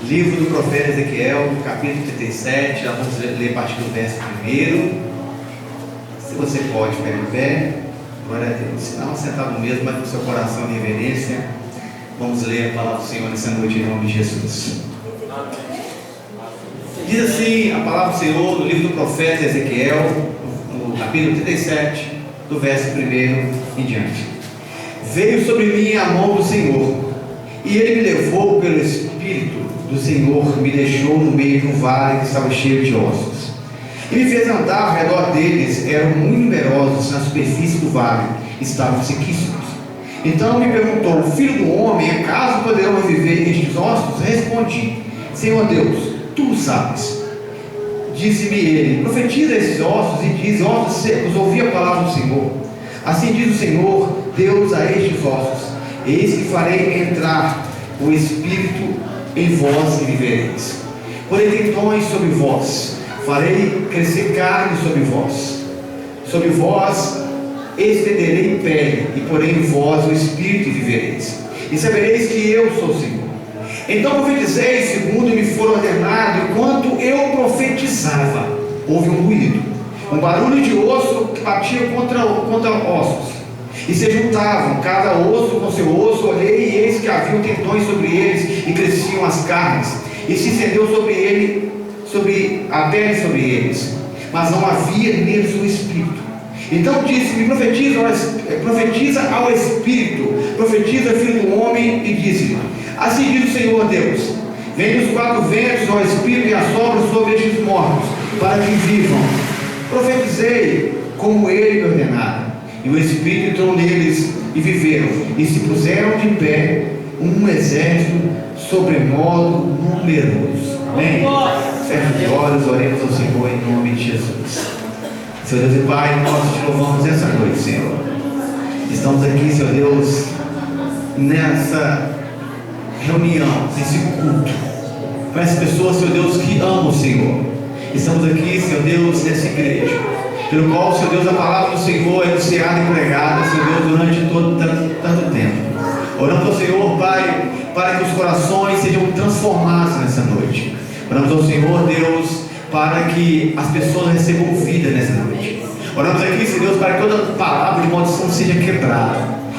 Livro do profeta Ezequiel, capítulo 37, nós vamos ler a partir do verso 1. Se você pode, ficar em pé, glória a Deus. Se não, sentado mesmo, mas com seu coração em reverência, vamos ler a palavra do Senhor nessa noite em nome de Jesus. Diz assim a palavra do Senhor no livro do profeta Ezequiel, no capítulo 37, do verso 1 em diante. Veio sobre mim a mão do Senhor, e Ele me levou pelo Espírito do Senhor, me deixou no meio de um vale que estava cheio de ossos, e me fez andar ao redor deles. Eram muito numerosos, na superfície do vale estavam sequíssimos. Então me perguntou: filho do homem, acaso poderão reviver estes ossos? Respondi: Senhor Deus, tu o sabes. Disse-me ele: profetiza esses ossos e diz: ossos secos, ouvi a palavra do Senhor. Assim diz o Senhor Deus a estes ossos: eis que farei entrar o Espírito em vós e vivereis. Porei tendões sobre vós, farei crescer carne sobre vós estenderei pele, e porei em vós o Espírito e vivereis, e sabereis que eu sou o Senhor. Então profetizei segundo me for ordenado. Enquanto eu profetizava, houve um ruído, um barulho de osso que batia contra ossos, e se juntavam cada osso com seu osso. Olhei, e eis que haviam tendões sobre eles, e cresciam as carnes, e se estendeu sobre a pele sobre eles, mas não havia neles o Espírito. Então disse-me: profetiza ao Espírito, profetiza, filho do homem, e disse-lhe: assim diz o Senhor Deus: vem dos quatro ventos ao Espírito e assopra sobre estes mortos, para que vivam. Profetizei como ele me ordenara, e o Espírito entrou neles, e viveram, e se puseram de pé, um exército sobremodo numeroso. Amém? Feche os olhos, oremos ao Senhor em nome de Jesus. Senhor Deus e Pai, nós te louvamos essa noite, Senhor. Estamos aqui, Senhor Deus, nessa reunião, nesse culto, com essas pessoas, Senhor Deus, que amam o Senhor. Estamos aqui, Senhor Deus, nessa igreja, pelo qual, Senhor Deus, a palavra do Senhor é anunciada e pregada, Senhor Deus, durante tanto tempo. Oramos ao Senhor, Pai, para que os corações sejam transformados nessa noite. Oramos ao Senhor, Deus, para que as pessoas recebam vida nessa noite. Oramos aqui, Senhor Deus, para que toda palavra de maldição seja quebrada.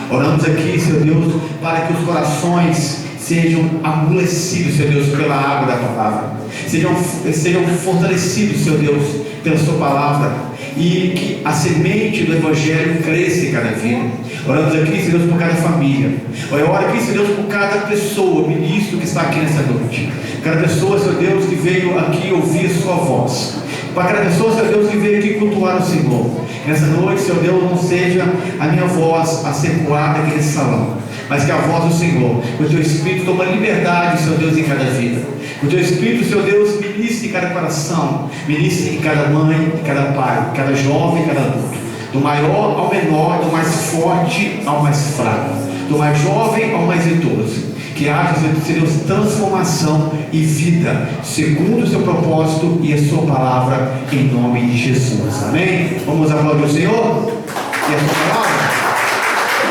Oramos aqui, Senhor Deus, para que os corações sejam amolecidos, Senhor Deus, pela água da palavra. Sejam fortalecidos, Senhor Deus, pela sua palavra, e que a semente do Evangelho cresça em cada vida. Oramos aqui, Senhor Deus, por cada família. Eu oro aqui, Senhor Deus, por cada pessoa, ministro que está aqui nessa noite. Cada pessoa, Senhor Deus, que veio aqui ouvir a sua voz. Para cada pessoa, Senhor Deus, que veio aqui cultuar o Senhor. Nessa noite, Senhor Deus, não seja a minha voz a ser coada aqui nesse salão, mas que a voz do Senhor, o teu Espírito toma liberdade, Senhor Deus, em cada vida. O teu Espírito, Senhor Deus, ministre em cada coração, ministre em cada mãe, em cada pai, em cada jovem, em cada adulto, do maior ao menor, do mais forte ao mais fraco, do mais jovem ao mais idoso. Que haja, Senhor Deus, transformação e vida, segundo o seu propósito e a sua palavra, em nome de Jesus. Amém? Vamos aplaudir o Senhor e a sua palavra.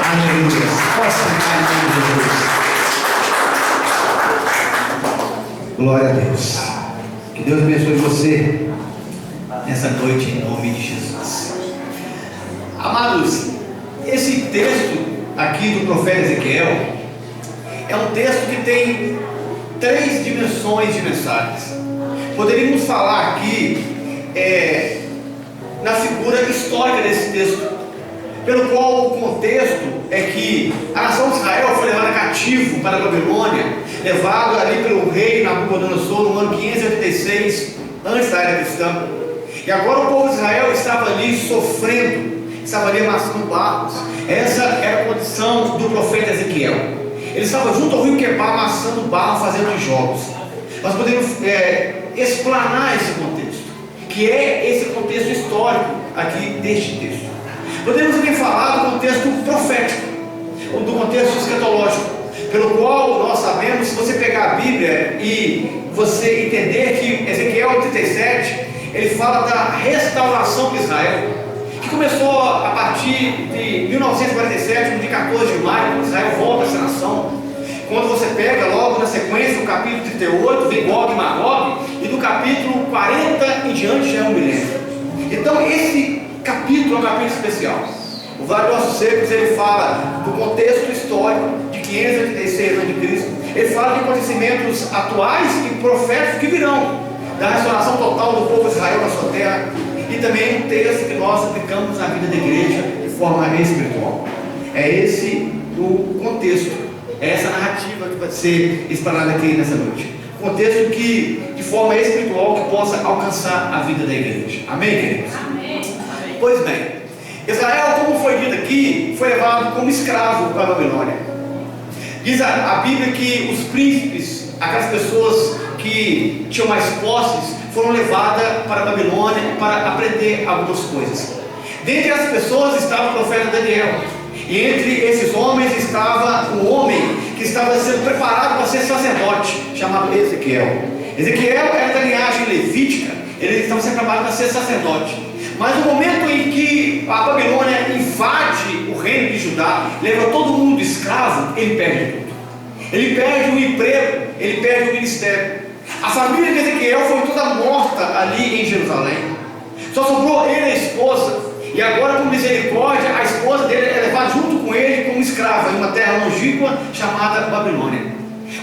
Aleluia. Posso sentar em nome de Jesus. Glória a Deus. Que Deus abençoe você nessa noite em nome de Jesus. Amados, esse texto aqui do profeta Ezequiel é um texto que tem 3 dimensões de mensagens. Poderíamos falar aqui na figura histórica desse texto, pelo qual o contexto é que a nação de Israel foi levada cativo para a Babilônia, levado ali pelo rei Nabucodonosor no ano 586 antes da era cristã. E agora o povo de Israel estava ali sofrendo, estava ali amassando barros. Essa era a condição do profeta Ezequiel. Ele estava junto ao rio Quebar, amassando barro, fazendo tijolos. Nós podemos explanar esse contexto, que é esse contexto histórico aqui deste texto. Podemos também falar do contexto profético, ou do contexto escatológico, pelo qual nós sabemos, se você pegar a Bíblia e você entender que Ezequiel 37, ele fala da restauração de Israel, que começou a partir de 1947, no dia 14 de maio, quando Israel volta a essa nação, quando você pega logo na sequência do capítulo 38, vem Gog e Magog, e do capítulo 40 em diante já é um milênio. Então esse capítulo é um capítulo especial. O Vale dos Ossos Secos, ele fala do contexto histórico de 586 a.C. Ele fala de acontecimentos atuais e proféticos que virão, da restauração total do povo de Israel na sua terra, e também um texto que nós aplicamos na vida da igreja de forma espiritual. É esse o contexto, é essa narrativa que vai ser explanada aqui nessa noite. Contexto que, de forma espiritual, que possa alcançar a vida da igreja. Amém, queridos? Amém. Pois bem, Israel, como foi dito aqui, foi levado como escravo para a Babilônia. Diz a Bíblia que os príncipes, aquelas pessoas que tinham mais posses, foram levadas para a Babilônia para aprender algumas coisas. Dentre as pessoas estava o profeta Daniel, e entre esses homens estava um homem que estava sendo preparado para ser sacerdote, chamado Ezequiel. Ezequiel era da linhagem levítica, ele estava sendo preparado para ser sacerdote. Mas no momento em que a Babilônia invade o reino de Judá, leva todo mundo escravo, ele perde tudo. Ele perde o emprego, ele perde o ministério. A família de Ezequiel foi toda morta ali em Jerusalém. Só sobrou ele e a esposa. E agora, por misericórdia, a esposa dele é levada junto com ele como escrava em uma terra longínqua chamada Babilônia.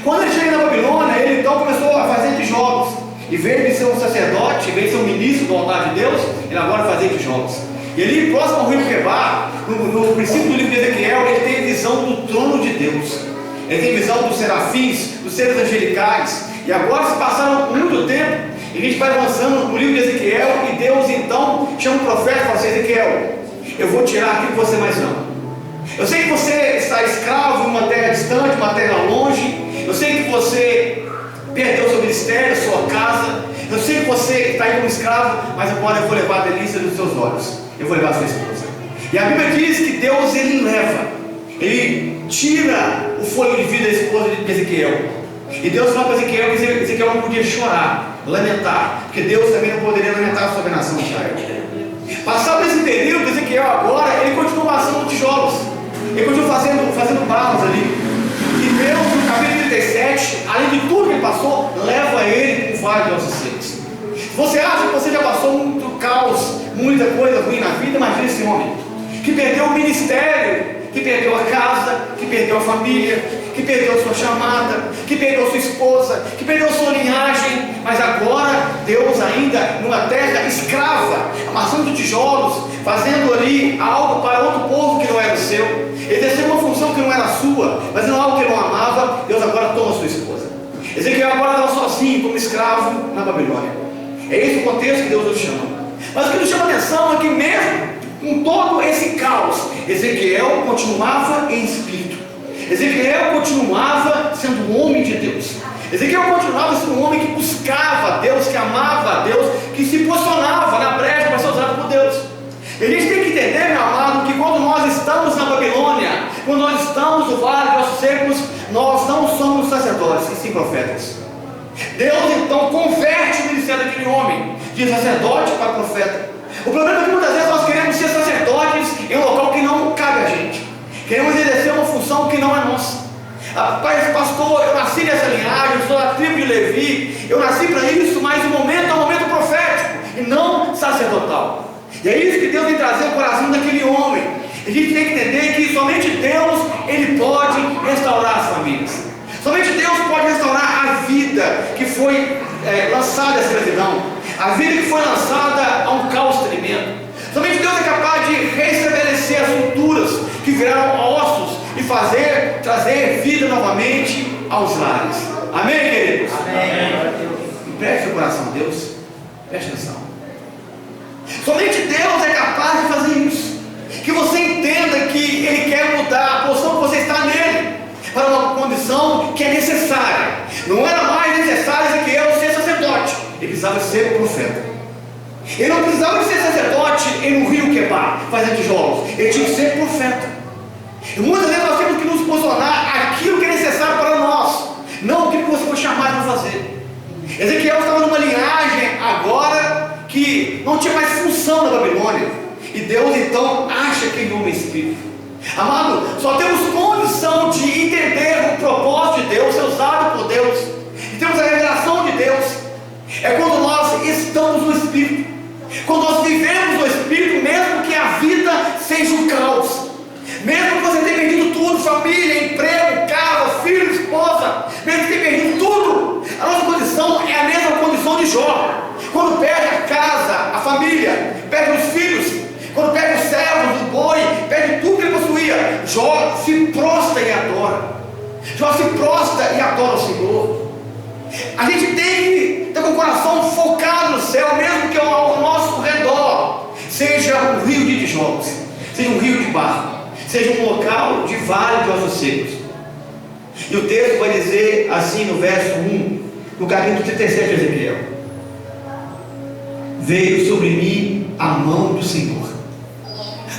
Quando ele chega na Babilônia, ele então começou a fazer tijolos. E veio de ser um sacerdote, veio de ser um ministro do altar de Deus, ele agora fazia tijolos. E ali, próximo ao rio Quebar, no princípio do livro de Ezequiel, ele tem visão do trono de Deus. Ele tem visão dos serafins, dos seres angelicais. E agora se passaram muito tempo, e a gente vai avançando no livro de Ezequiel, e Deus então chama o profeta e fala assim: Ezequiel, eu vou tirar aquilo que você mais ama. Eu sei que você está escravo em uma terra distante, uma terra longe. Eu sei que você perdeu seu ministério, sua casa. Eu sei que você está aí como escravo, mas agora eu vou levar a delícia dos seus olhos. Eu vou levar a sua esposa. E a Bíblia diz que Deus, ele leva, ele tira o fôlego de vida da esposa de Ezequiel. E Deus fala para Ezequiel que Ezequiel não podia chorar, lamentar, porque Deus também não poderia lamentar sobre a nação de Israel. Passado esse período, Ezequiel agora, ele continua passando tijolos, ele continua fazendo barros ali. E Deus, no capítulo 37, além de tudo que ele passou, leva ele para o vale de ossos secos. Você acha que você já passou muito caos, muita coisa ruim na vida? Imagina esse homem que perdeu o ministério, que perdeu a casa, que perdeu a família, que perdeu a sua chamada, que perdeu a sua esposa, que perdeu a sua linhagem. Mas agora Deus, ainda numa terra escrava, amassando tijolos, fazendo ali algo para outro povo que não era o seu, exercendo uma função que não era sua, mas não algo que ele não amava. Deus agora toma a sua esposa. Ezequiel agora estava sozinho como escravo na Babilônia. É esse o contexto que Deus nos chama. Mas o que nos chama a atenção é que mesmo com todo esse caos, Ezequiel continuava em espírito. Ezequiel continuava sendo um homem de Deus. Ezequiel continuava sendo um homem que buscava a Deus, que amava a Deus, que se posicionava na brecha para ser usado por Deus. E a gente tem que entender, meu amado, que quando nós estamos na Babilônia, quando nós estamos no vale de ossos secos, nós não somos sacerdotes, e sim profetas. Deus então converte o ministério daquele homem de sacerdote para profeta. O problema é que muitas vezes nós queremos ser sacerdotes em um local que não cabe a gente. Queremos exercer uma função que não é nossa. Pastor, eu nasci nessa linhagem, eu sou da tribo de Levi, eu nasci para isso, mas o momento é um momento profético e não sacerdotal. E é isso que Deus vem trazer o coração daquele homem. A gente tem que entender que somente Deus, ele pode restaurar as famílias. Somente Deus pode restaurar a vida que foi lançada à escravidão, a vida que foi lançada a um caos tremendo. Somente Deus é capaz de restabelecer as estruturas que viraram ossos e trazer vida novamente aos lares. Amém, queridos? Amém. Preste o coração a Deus. Preste atenção. Somente Deus é capaz de fazer isso. Que você entenda que Ele quer mudar a posição que você está nele para uma condição que é necessária. Não era mais necessário Ezequiel ser sacerdote, ele precisava ser profeta. Ele não precisava ser sacerdote em um rio Quebar, fazendo tijolos, ele tinha que ser profeta. E muitas vezes nós temos que nos posicionar aquilo que é necessário para nós, não aquilo que você foi chamado para fazer. Ezequiel estava numa linhagem agora que não tinha mais função na Babilônia, e Deus então acha aquele homem espírito. Amado, só temos condição condição de entender o propósito de Deus, ser usado por Deus, e temos a revelação de Deus, é quando nós estamos no Espírito, quando nós vivemos no Espírito, mesmo que a vida seja um caos, mesmo que você tenha perdido tudo, família, emprego, casa, filho, esposa, mesmo que tenha perdido tudo, a nossa condição é a mesma condição de Jó. Quando perde a casa, a família, perde os filhos, quando perde os servos, o boi, perde tudo que ele possuía, Jó se prostra e adora. Jó se prostra e adora o Senhor. A gente tem que ter com o coração focado no céu, mesmo que ao nosso redor seja um rio de tijolos, seja um rio de barro, seja um local de vale de ossos secos. E o texto vai dizer assim no verso 1, no capítulo 37 de Ezequiel: veio sobre mim a mão do Senhor.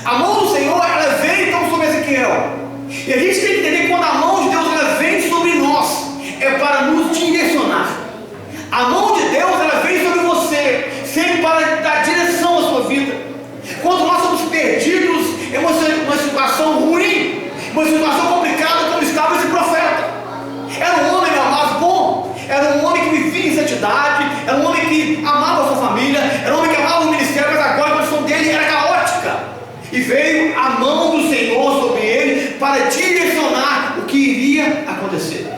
A mão do Senhor, ela vem então sobre Ezequiel. E a gente tem que entender que quando a mão de Deus ela vem sobre nós, é para nos direcionar. A mão de Deus ela vem sobre você, sempre para dar direção à sua vida. Quando nós somos perdidos em uma situação ruim, uma situação complicada, como estava esse profeta. Era um homem, meu amado, bom. Era um homem que vivia em santidade, era um homem que amava a sua família, era um homem que amava o ministério, mas agora a condição dele era caótica. E veio a mão do Senhor sobre ele para direcionar o que iria acontecer.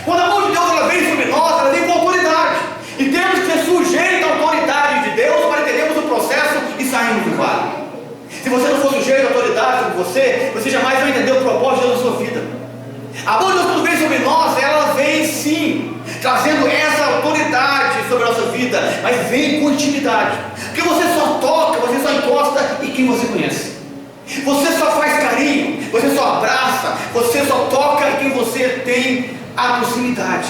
Quando a mão de Deus ela vem sobre nós, ela vem com autoridade. E temos que ser sujeitos à autoridade de Deus para entendermos o processo e sairmos do vale. Se você não for sujeito à autoridade sobre você jamais vai entender o propósito de Deus na sua vida. A mão de Deus quando vem sobre nós, ela vem sim, trazendo essa autoridade sobre a nossa vida, mas vem com intimidade. Porque você só toca, você só encosta em quem você conhece. Você só faz carinho, você só abraça, você só toca em quem você tem a proximidade.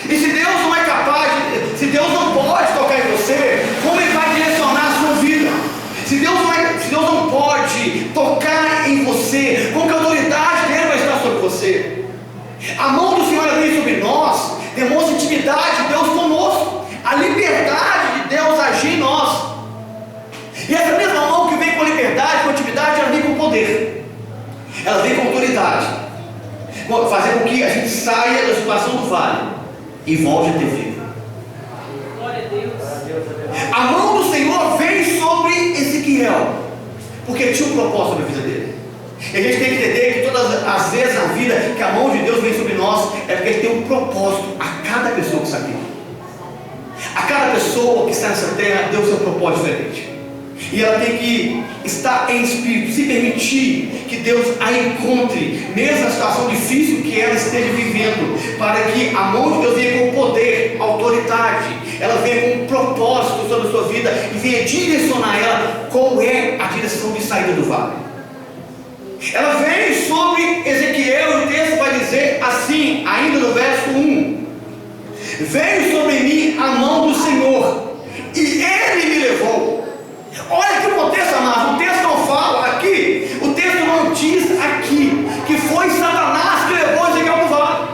E se Deus não é capaz, se Deus não pode tocar em você, como Ele vai direcionar a sua vida? Se Deus não pode tocar em você, como que a autoridade dele vai estar sobre você? A mão do Senhor vem sobre nós, demonstra a intimidade de Deus conosco, a liberdade de Deus agir em nós. E essa mesma mão que vem com liberdade, com intimidade, ela vem com poder, ela vem com autoridade, fazer com que a gente saia da situação do vale e volte a ter vida. Glória a Deus. A mão do Senhor vem sobre Ezequiel, porque tinha um propósito na vida dele. E a gente tem que entender que todas as vezes na vida que a mão de Deus vem sobre nós, é porque Ele tem um propósito a cada pessoa que está aqui. A cada pessoa que está nessa terra, Deus tem um propósito diferente. E ela tem que estar em espírito, se permitir que Deus a encontre, mesmo na situação difícil que ela esteja vivendo, para que a mão de Deus venha com poder, autoridade, ela venha com um propósito sobre a sua vida e venha direcionar ela qual é a direção de saída do vale. Ela vem sobre Ezequiel, e o texto vai dizer assim, ainda no verso 1: veio sobre mim a mão do Senhor, e Ele me levou. Olha que o contexto, amado, o texto não fala aqui, o texto não diz aqui que foi Satanás que levou Ezequiel para o vale.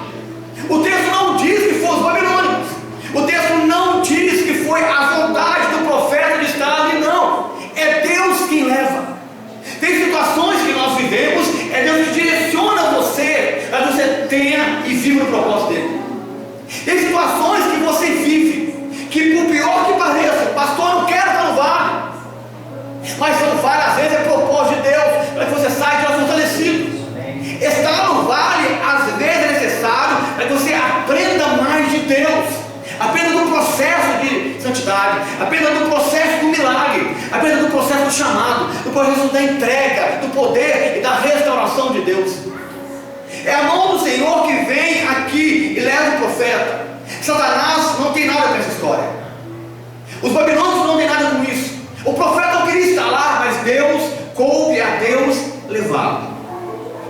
O texto não diz que foi os babilônicos. O texto não diz que foi a vontade do profeta de estar ali, não. É Deus quem leva. Tem situações que nós vivemos, é Deus que direciona você, para que você tenha e viva o propósito dele. Tem situações que você vive, que por pior que pareça, pastor, não quero estar no vale. Mas no vale às vezes é propósito de Deus, para que você saia de lá fortalecido. Estar no vale às vezes é necessário para que você aprenda mais de Deus, aprenda do processo de santidade, aprenda do processo do milagre, aprenda do processo do chamado, do processo da entrega, do poder e da restauração de Deus. É a mão do Senhor que vem aqui e leva o profeta. Satanás não tem nada com essa história, os babilônios não tem nada com isso. O profeta não queria estar lá, mas Deus, coube a Deus levá-lo.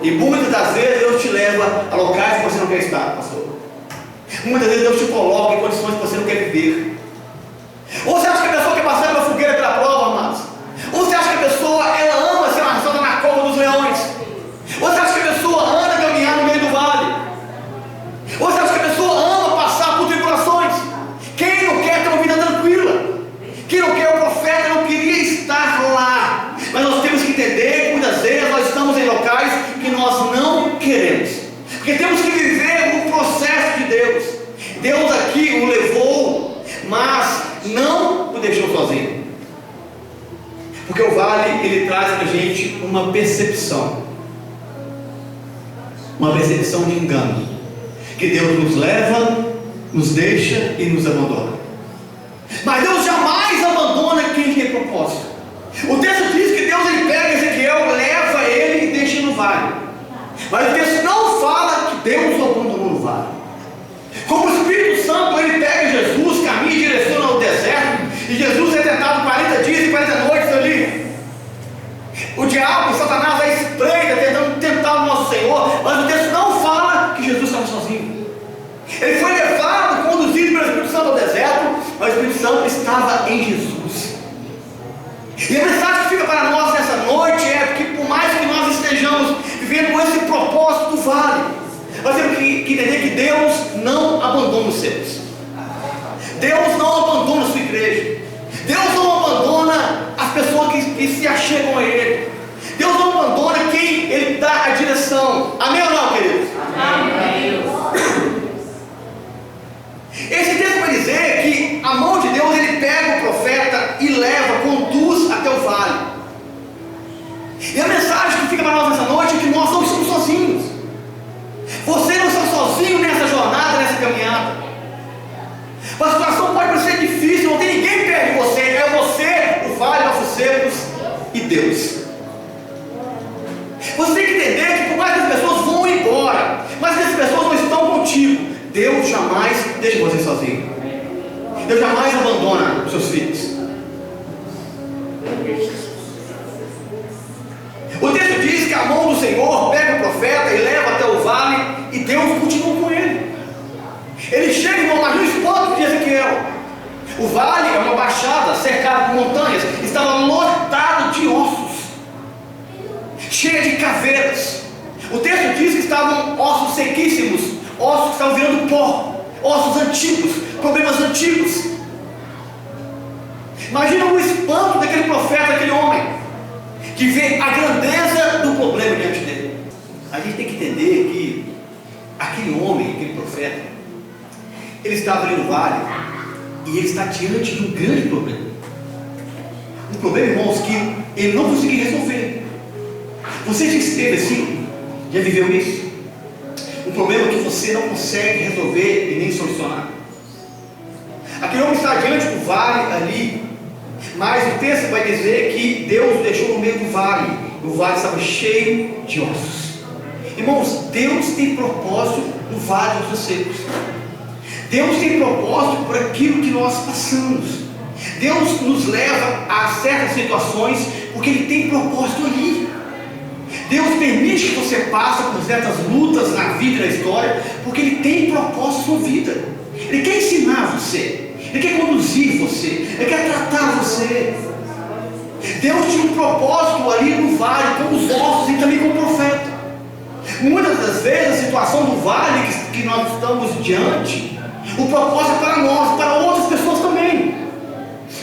E muitas das vezes Deus te leva a locais que você não quer estar, pastor. Muitas vezes Deus te coloca em condições que você não quer viver. Ou você acha que a pessoa quer passar pela fogueira, pela prova, amados? Ou você acha que a pessoa, ela ama ser lançada na cova dos leões? Ou você acha que a pessoa anda caminhar no meio do vale? Ou você acha que a pessoa ama passar por tribulações? Quem não quer ter uma vida tranquila? Quem não quer? O profeta não queria estar lá. Mas nós temos que entender que muitas vezes nós estamos em locais que nós não queremos. o levou, mas não o deixou sozinho. Porque o vale, ele traz para a gente uma percepção de engano, que Deus nos leva, nos deixa e nos abandona. Mas Deus jamais abandona quem tem propósito. O texto diz que Deus, ele pega Ezequiel, leva ele e deixa no vale. Mas o texto não fala que Deus o abandonou no vale. Como o Espírito Santo, ele pega Jesus, caminha e direciona ao deserto, e Jesus é tentado 40 dias e 40 noites ali. O diabo, Satanás, vai espreita tentando tentar o nosso Senhor, mas o texto não fala que Jesus estava sozinho. Ele foi levado, conduzido pelo Espírito Santo ao deserto, mas o Espírito Santo estava em Jesus. E a mensagem que fica para nós nessa noite é que, por mais que nós estejamos vivendo esse propósito do vale, nós temos que entender que Deus não abandona os seus. Deus não abandona a sua igreja. Deus não abandona as pessoas que se achegam a Ele. Deus não abandona quem Ele dá a direção. Amém ou não, queridos? Amém. Esse texto vai dizer que a mão de Deus, ele pega o profeta e leva, conduz até o vale. E a mensagem que fica para nós nessa noite é que nós não estamos sozinhos. Você não está sozinho nessa jornada, nessa caminhada. A situação pode parecer difícil, não tem ninguém perto de você. É você, o vale, nossos secos e Deus. Você tem que entender que por mais que as pessoas vão embora, mas que as pessoas não estão contigo, Deus jamais deixa você sozinho. Deus jamais abandona os seus filhos. O texto diz que a mão do Senhor pega o profeta e leva até o vale, e Deus continua com ele. Ele chega, irmão, imagina o espanto de Ezequiel. O vale é uma baixada cercada por montanhas, estava lotado de ossos, cheia de caveiras. O texto diz que estavam ossos sequíssimos, ossos que estavam virando pó, ossos antigos, problemas antigos. Imagina o espanto daquele profeta, daquele homem, que vê a grandeza do problema diante dele. A gente tem que entender que aquele homem, aquele profeta, ele estava ali no vale e ele está diante de um grande problema. Um problema, irmãos, que ele não conseguia resolver. Você já esteve assim? Já viveu isso? Um problema que você não consegue resolver e nem solucionar. Aquele homem está diante do vale ali, mas o texto vai dizer que Deus o deixou no meio do vale. O vale estava cheio de ossos. Irmãos, Deus tem propósito no vale dos secos. Deus tem propósito por aquilo que nós passamos. Deus nos leva a certas situações porque Ele tem propósito ali. Deus permite que você passe por certas lutas na vida e na história porque Ele tem propósito na sua vida. Ele quer ensinar você, Ele quer conduzir você, Ele quer tratar você. Deus tinha um propósito ali no vale, com os ossos e também com o profeta. Muitas das vezes a situação do vale que nós estamos diante, o propósito é para nós, para outras pessoas também.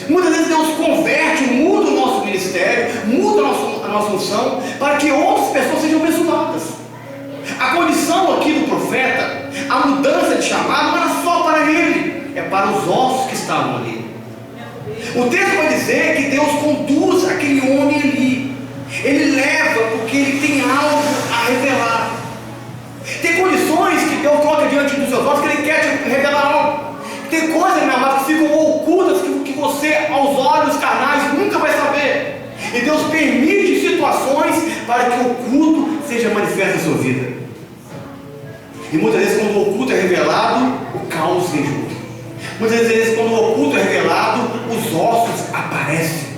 Muitas vezes Deus converte, muda o nosso ministério, muda a nossa função, para que outras pessoas sejam abençoadas. A condição aqui do profeta, a mudança de chamado, não era só para ele, é para os ossos que estavam ali. O texto vai dizer que Deus conduz aquele homem ali. Ele leva porque ele tem algo a revelar. Tem condições que Deus coloca diante dos seus olhos que Ele quer te revelar algo. Tem coisas, meu amado, que ficam ocultas que você, aos olhos carnais, nunca vai saber. E Deus permite situações para que o oculto seja manifesto na sua vida. E muitas vezes, quando o oculto é revelado, o caos vem junto. Muitas vezes, quando o oculto é revelado, os ossos aparecem.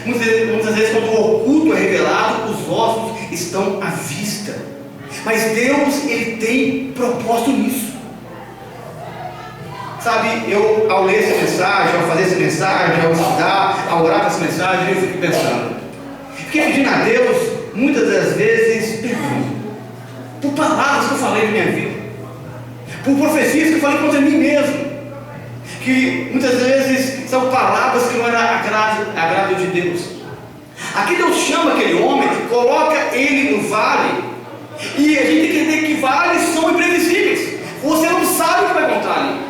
Muitas vezes, quando o oculto é revelado, os ossos estão à vista. Mas Deus, Ele tem propósito nisso. Sabe, eu ao ler essa mensagem, ao fazer essa mensagem, ao estudar, ao orar com essa mensagem, eu fico pensando. Fiquei pedindo a Deus, muitas das vezes, perdão, por palavras que eu falei na minha vida, por profecias que eu falei contra mim mesmo, que muitas vezes são palavras que não eram agrado de Deus. Aqui Deus chama aquele homem, coloca ele no vale, e a gente tem que entender que vales são imprevisíveis. Você não sabe o que vai encontrar ali.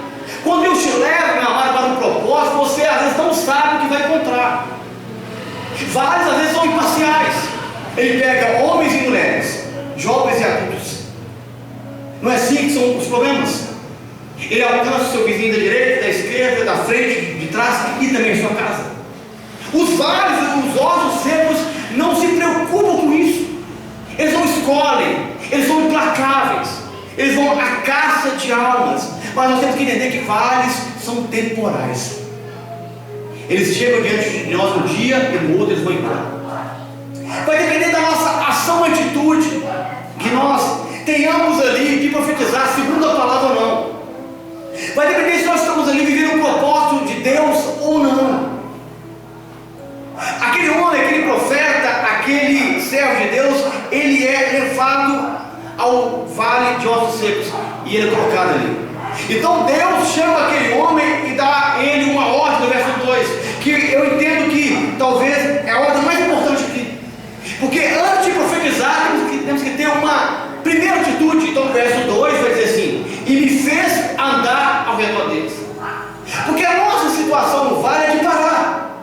Quando Deus te leva, meu amado, para um propósito, você às vezes não sabe o que vai encontrar. Vários às vezes são imparciais. Ele pega homens e mulheres, jovens e adultos. Não é assim que são os problemas? Ele alcança o seu vizinho da direita, da esquerda, da frente, de trás e também a sua casa. Os vales, os ossos secos não se preocupam com isso. Eles não escolhem, eles são implacáveis, eles vão à caça de almas. Mas nós temos que entender que vales são temporais. Eles chegam diante de nós um dia e no outro eles vão embora. Vai depender da nossa ação e atitude, que nós tenhamos ali de profetizar segundo a palavra ou não. Vai depender se nós estamos ali vivendo o propósito de Deus ou não. Aquele homem, aquele profeta, aquele servo de Deus, ele é levado ao vale de ossos secos e ele é colocado ali. Então Deus chama aquele homem e dá a ele uma ordem no verso 2, que eu entendo que talvez é a ordem mais importante aqui, porque antes de profetizar temos que ter uma primeira atitude. Então o verso 2 vai dizer assim: e me fez andar ao redor deles. Porque a nossa situação no vale é de parar.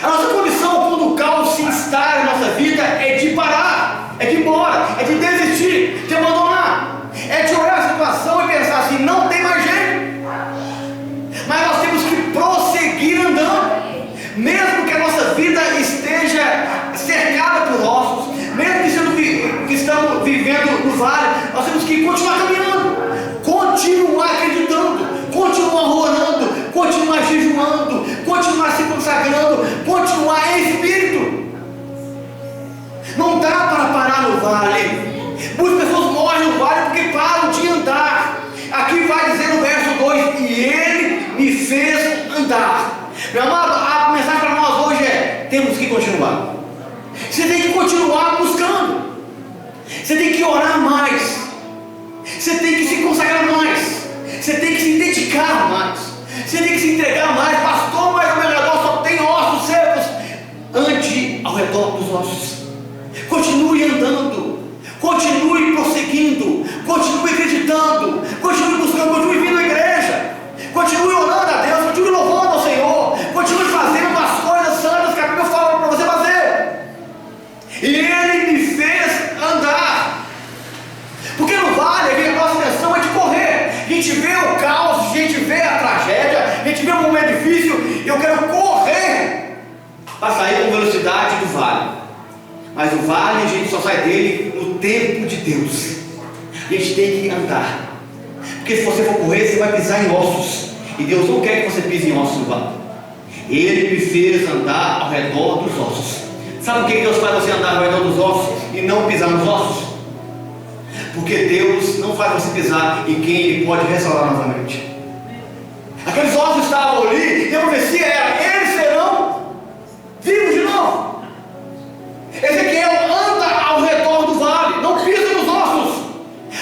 A nossa condição quando o caos se instala na nossa vida é de parar, é de ir embora, é de desistir, de abandonar, é de olhar a situação e pensar assim: não tem mais jeito. Mas nós temos que prosseguir andando, mesmo que a nossa vida esteja cercada por ossos, mesmo que estamos vivendo no vale, nós temos que continuar caminhando, continuar acreditando, continuar orando, continuar jejuando, continuar se consagrando, continuar em espírito. Não dá para parar no vale. Muitas pessoas morrem no vale porque param de andar. Aqui vai dizer no verso 2: e ele me fez andar. Meu amado, a mensagem para nós hoje é: temos que continuar. Você tem que continuar buscando. Você tem que orar mais. Você tem que se consagrar mais. Você tem que se dedicar mais. Você tem que se entregar mais. Pastor, mas ao meu redor só tem ossos secos. Ande ao redor dos ossos. Continue andando. Continue prosseguindo. Continue acreditando. Continue buscando. Continue vindo à igreja. Continue orando a Deus. Continue louvando ao Senhor. Continue fazendo as coisas santas que a Bíblia fala para você fazer. E ele me fez andar. Porque no vale a nossa intenção é de correr. A gente vê o caos, a gente vê a tragédia, a gente vê um momento difícil, e eu quero correr para sair com velocidade do vale. Mas o vale a gente só sai dele no tempo de Deus. A gente tem que andar. Porque se você for correr, você vai pisar em ossos. E Deus não quer que você pise em ossos no vale. Ele me fez andar ao redor dos ossos. Sabe por que Deus faz você andar ao redor dos ossos e não pisar nos ossos? Porque Deus não faz você pisar em quem Ele pode restaurar novamente. Aqueles ossos estavam ali e a profecia era: eles serão vivos de novo. Ezequiel anda ao redor do vale, não pisa nos ossos.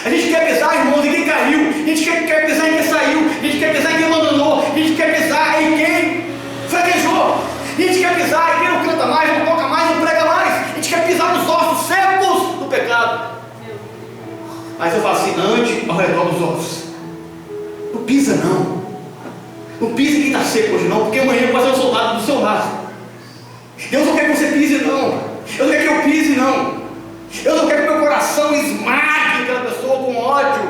A gente quer pisar, irmãos, em quem caiu. A gente quer pisar em quem saiu. A gente quer pisar em quem abandonou. A gente quer pisar em quem fraquejou. A gente quer pisar em quem não canta mais, não toca mais, não prega mais. A gente quer pisar nos ossos secos do pecado. Mas eu falo assim: ande ao redor dos ossos. Não pisa não. Não pisa em quem está seco hoje não, porque amanhã pode ser um soldado do seu lado. Deus não quer que você pise não. Eu não quero que eu pise não. Eu não quero que meu coração esmague aquela pessoa com ódio,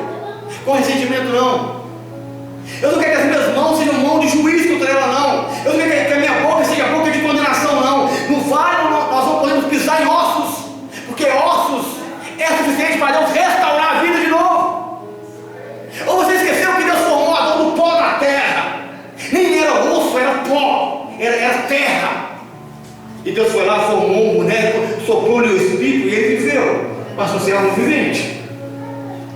com ressentimento não. Eu não quero que as minhas mãos sejam mãos de juízo contra ela não. Eu não quero que a minha boca seja boca de condenação não. No vale nós não podemos pisar em ossos, porque ossos é suficiente para Deus restaurar a vida de novo. Ou você esqueceu que Deus formou Adão do pó da terra? Nem era osso, era pó, era terra. E Deus foi lá, formou um boneco, soprou-lhe o espírito e ele viveu. Passou a ser algo vivente.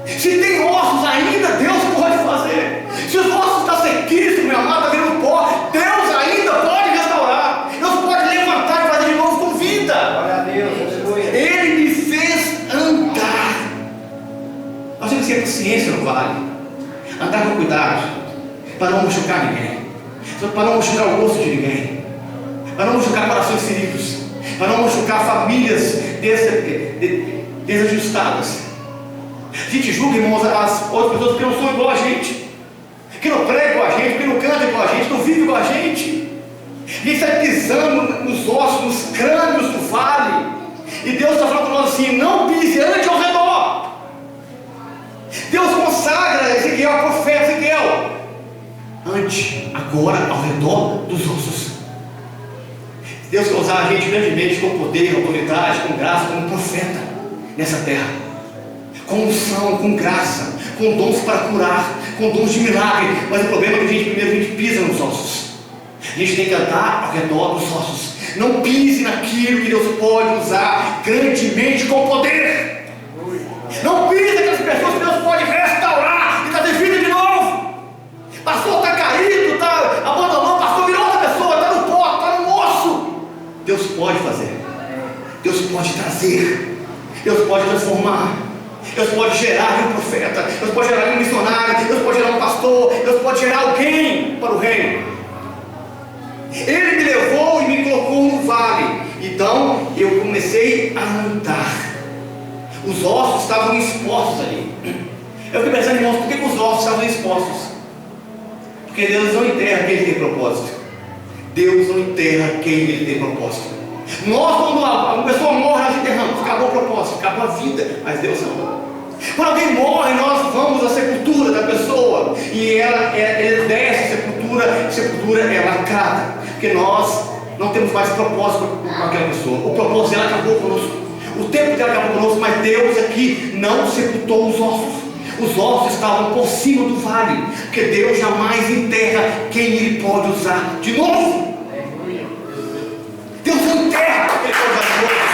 Se tem ossos ainda, Deus pode fazer. Se os ossos estão sequíssimos, meu amado, está virando pó, Deus ainda pode restaurar. Deus pode levantar e fazer de novo com vida. Glória a Deus. Ele me fez andar. Nós temos que ter paciência no vale. Andar com cuidado, para não machucar ninguém, para não machucar o osso de ninguém, para não machucar corações feridos, para não machucar famílias desajustadas. A gente julga, irmãos, as outras pessoas que não são igual a gente, que não prega igual a gente, que não canta igual a gente, não vive igual a gente. A gente está pisando nos ossos, nos crânios do vale. E Deus está falando para nós assim: não pise, ande ao redor. Deus consagra Ezequiel, ao profeta Ezequiel: ande agora ao redor dos ossos. Deus quer usar a gente grandemente com poder, autoridade, com graça, como profeta nessa terra, com unção, com graça, com dons para curar, com dons de milagre. Mas o problema é que primeiro a gente pisa nos ossos. A gente tem que andar ao redor dos ossos. Não pise naquilo que Deus pode usar grandemente com poder. Não pise naquelas pessoas que Deus pode restaurar e trazer vida de novo. Pastor está caído, está abandonou, pastor virou outra pessoa, está no pó, está no osso. Deus pode fazer, Deus pode trazer, Deus pode transformar, Deus pode gerar um profeta, Deus pode gerar um missionário, Deus pode gerar um pastor, Deus pode gerar alguém para o reino. Ele me levou e me colocou no vale. Então eu comecei a andar. Os ossos estavam expostos ali. Eu fiquei pensando, irmãos, por que os ossos estavam expostos? Porque Deus não enterra quem ele tem propósito. Deus não enterra quem ele tem propósito. Nós, quando uma pessoa morre, nós enterramos. Acabou o propósito, acabou a vida. Mas Deus não. Quando alguém morre, nós vamos à sepultura da pessoa e ele desce a sepultura é lacrada, porque nós não temos mais propósito com aquela pessoa. O propósito dela acabou conosco, o tempo dela acabou conosco, mas Deus aqui não sepultou os ossos. Os ossos estavam por cima do vale, porque Deus jamais enterra quem ele pode usar de novo. Deus não enterra quem ele pode usar de novo.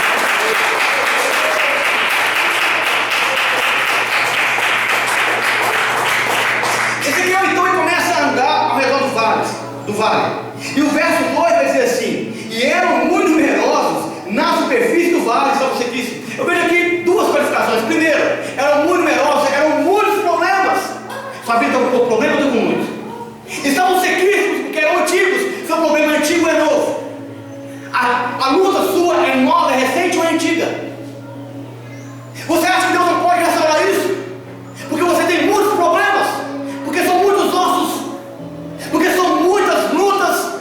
Ezequiel então ele começa a andar ao redor do vale. E o verso 2 vai dizer assim: e eram muito numerosos na superfície do vale. Só você disse, eu vejo aqui duas qualificações. Primeiro, eram muito numerosos, eram muitos problemas. Sua vida está com problema, eu estou com muito. Estavam sequíssimos porque eram antigos. Seu problema antigo é novo. A luta sua é nova, é recente ou é antiga? Você acha que Deus não pode restaurar isso? Porque você tem muitos problemas, porque são muitos ossos, porque são muitas lutas.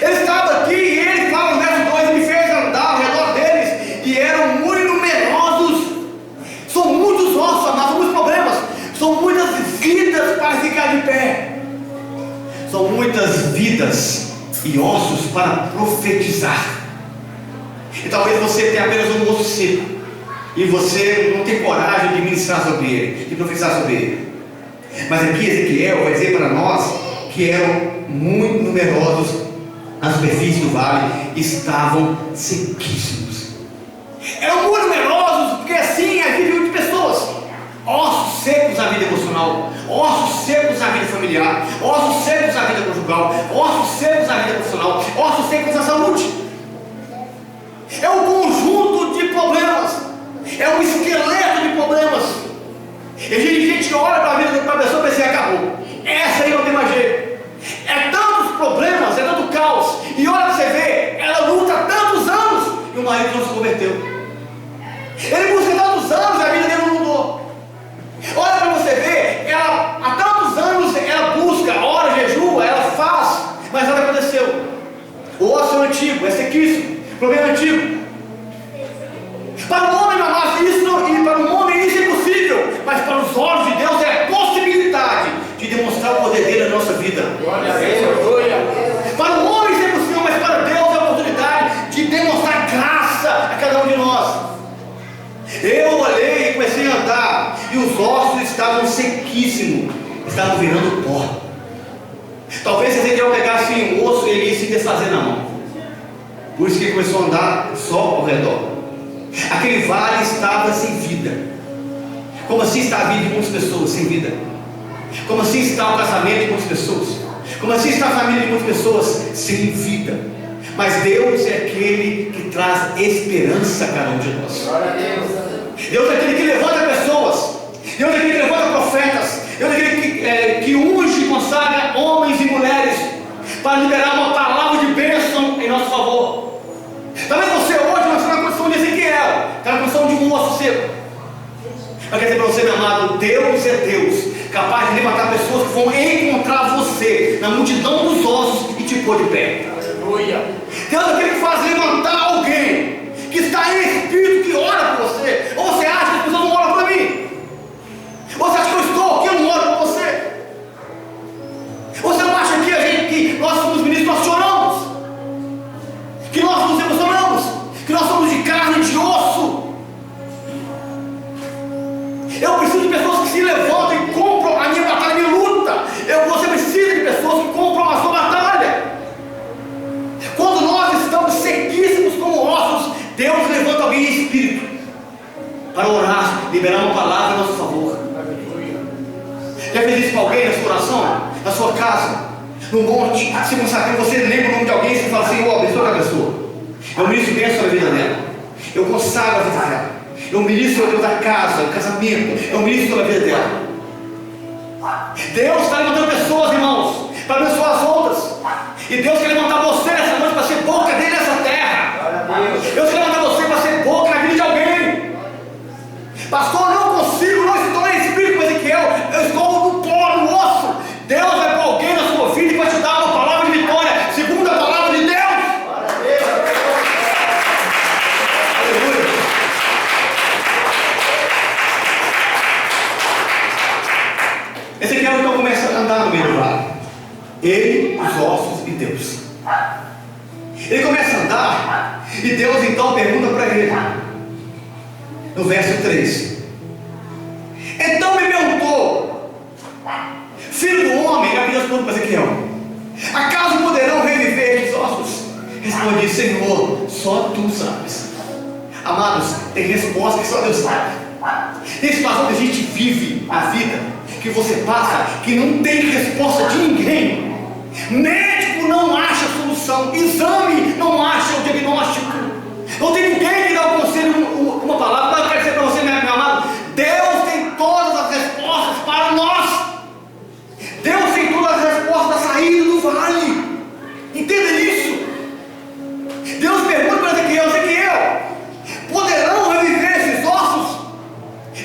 Ele estava aqui e ele fala no verso 2: ele me fez andar ao redor deles, e eram muito numerosos. São muitos ossos, mas são muitos problemas, são muitas vidas para ficar de pé, são muitas vidas e ossos para profetizar. E talvez você tenha apenas um osso seco e você não tem coragem de ministrar sobre ele, de profetizar sobre ele. Mas aqui Ezequiel vai dizer para nós que eram muito numerosos na superfície do vale, estavam sequíssimos. Eram muito numerosos, porque assim é a vida de pessoas. Ossos secos na vida emocional, ossos secos na vida familiar, ossos secos na vida conjugal, ossos secos na vida profissional, ossos secos na saúde. É um conjunto de problemas, é um esqueleto de problemas. E a gente olha para a vida da pessoa e pensa: acabou, essa aí não tem mais jeito. É tantos problemas, é tanto caos. E olha para você ver, ela luta há tantos anos e o marido não se converteu. Ele busca tantos anos e a vida dele não mudou. Olha para você ver, ela há tantos anos ela busca, ora, jejua, ela faz, mas nada aconteceu. O osso é antigo, é sequíssimo, problema antigo. Para o homem, amado, isso não, e para o homem isso é impossível, mas para os olhos de Deus é a possibilidade de demonstrar o poder dele na nossa vida. Glória a Deus. Para o homem isso é impossível, mas para Deus é a oportunidade de demonstrar graça a cada um de nós. Eu olhei e comecei a andar, e os ossos estavam sequíssimos, estavam virando pó. Talvez se Ezequiel pegasse um osso, ele ia se desfazer na mão. Por isso que ele começou a andar só ao redor. Aquele vale estava sem vida. Como assim está a vida de muitas pessoas sem vida? Como assim está o casamento de muitas pessoas? Como assim está a família de muitas pessoas sem vida? Mas Deus é aquele que traz esperança a cada um de nós. Deus é aquele que levanta pessoas. Deus é aquele que levanta profetas. Deus é aquele que unge e consagra homens e mulheres para liberar uma palavra de bênção em nosso favor. Talvez você hoje não está na condição de Ezequiel, está na condição de um osso seco. Eu quero dizer para você, meu amado, Deus é Deus capaz de levantar pessoas que vão encontrar você na multidão dos ossos e te pôr de pé. Aleluia. Deus é aquele que faz levantar alguém que está em espírito, que ora por você. Ou você acha que as pessoas não oram por mim? Ou você acha que eu estou aqui, eu não oro por você? Ou você não acha que nós somos ministros, nós choramos? Que nós nos emocionamos? Que nós somos de carne e de osso? Eu preciso de pessoas que se levantam e compram a minha batalha, a minha luta. Você precisa de pessoas que compram a sua batalha. Quando nós estamos sequíssimos como ossos, Deus levanta alguém em espírito para orar, liberar uma palavra a nosso favor. Já fez isso com alguém na sua oração? Na sua casa? No monte? Se consagrando, você lembra o nome de alguém e você fala assim: ó, abençoa aquela pessoa. Eu ministro bênção na vida dela. Eu consagro a vida dela. Eu ministro a Deus da casa, o casamento. Eu ministro a vida dela. Deus está levantando pessoas, irmãos, para abençoar as outras. E Deus quer levantar você nessa noite para ser boca dele nessa terra. Deus quer levantar você para ser boca na vida de alguém. Pastor, não consigo, não estou em espírito com Ezequiel. Eu estou no pó, no osso. Deus vai pôr alguém na sua vida e vai te dar uma palavra de vitória, segundo a palavra de Deus. Aleluia. Ezequiel então começa a andar no meio do vale. Ele, os ossos e Deus. Ele começa a andar e Deus então pergunta para ele, no verso 3: então me perguntou, filho do homem, ele abriu as perguntas para Ezequiel: acaso poderão reviver estes ossos? Respondi: Senhor, só tu sabes. Amados, tem resposta que só Deus sabe. Tem situação que a gente vive a vida, que você passa, que não tem resposta de ninguém. Médico não acha solução, exame não acha o diagnóstico, não tem ninguém que dá um conselho, uma palavra. Eu quero dizer para você, meu amado, Deus tem todas as respostas para nós. Deus tem todas as respostas da saída do vale. Entenda isso. Deus pergunta para Ezequiel: Ezequiel, poderão reviver esses ossos?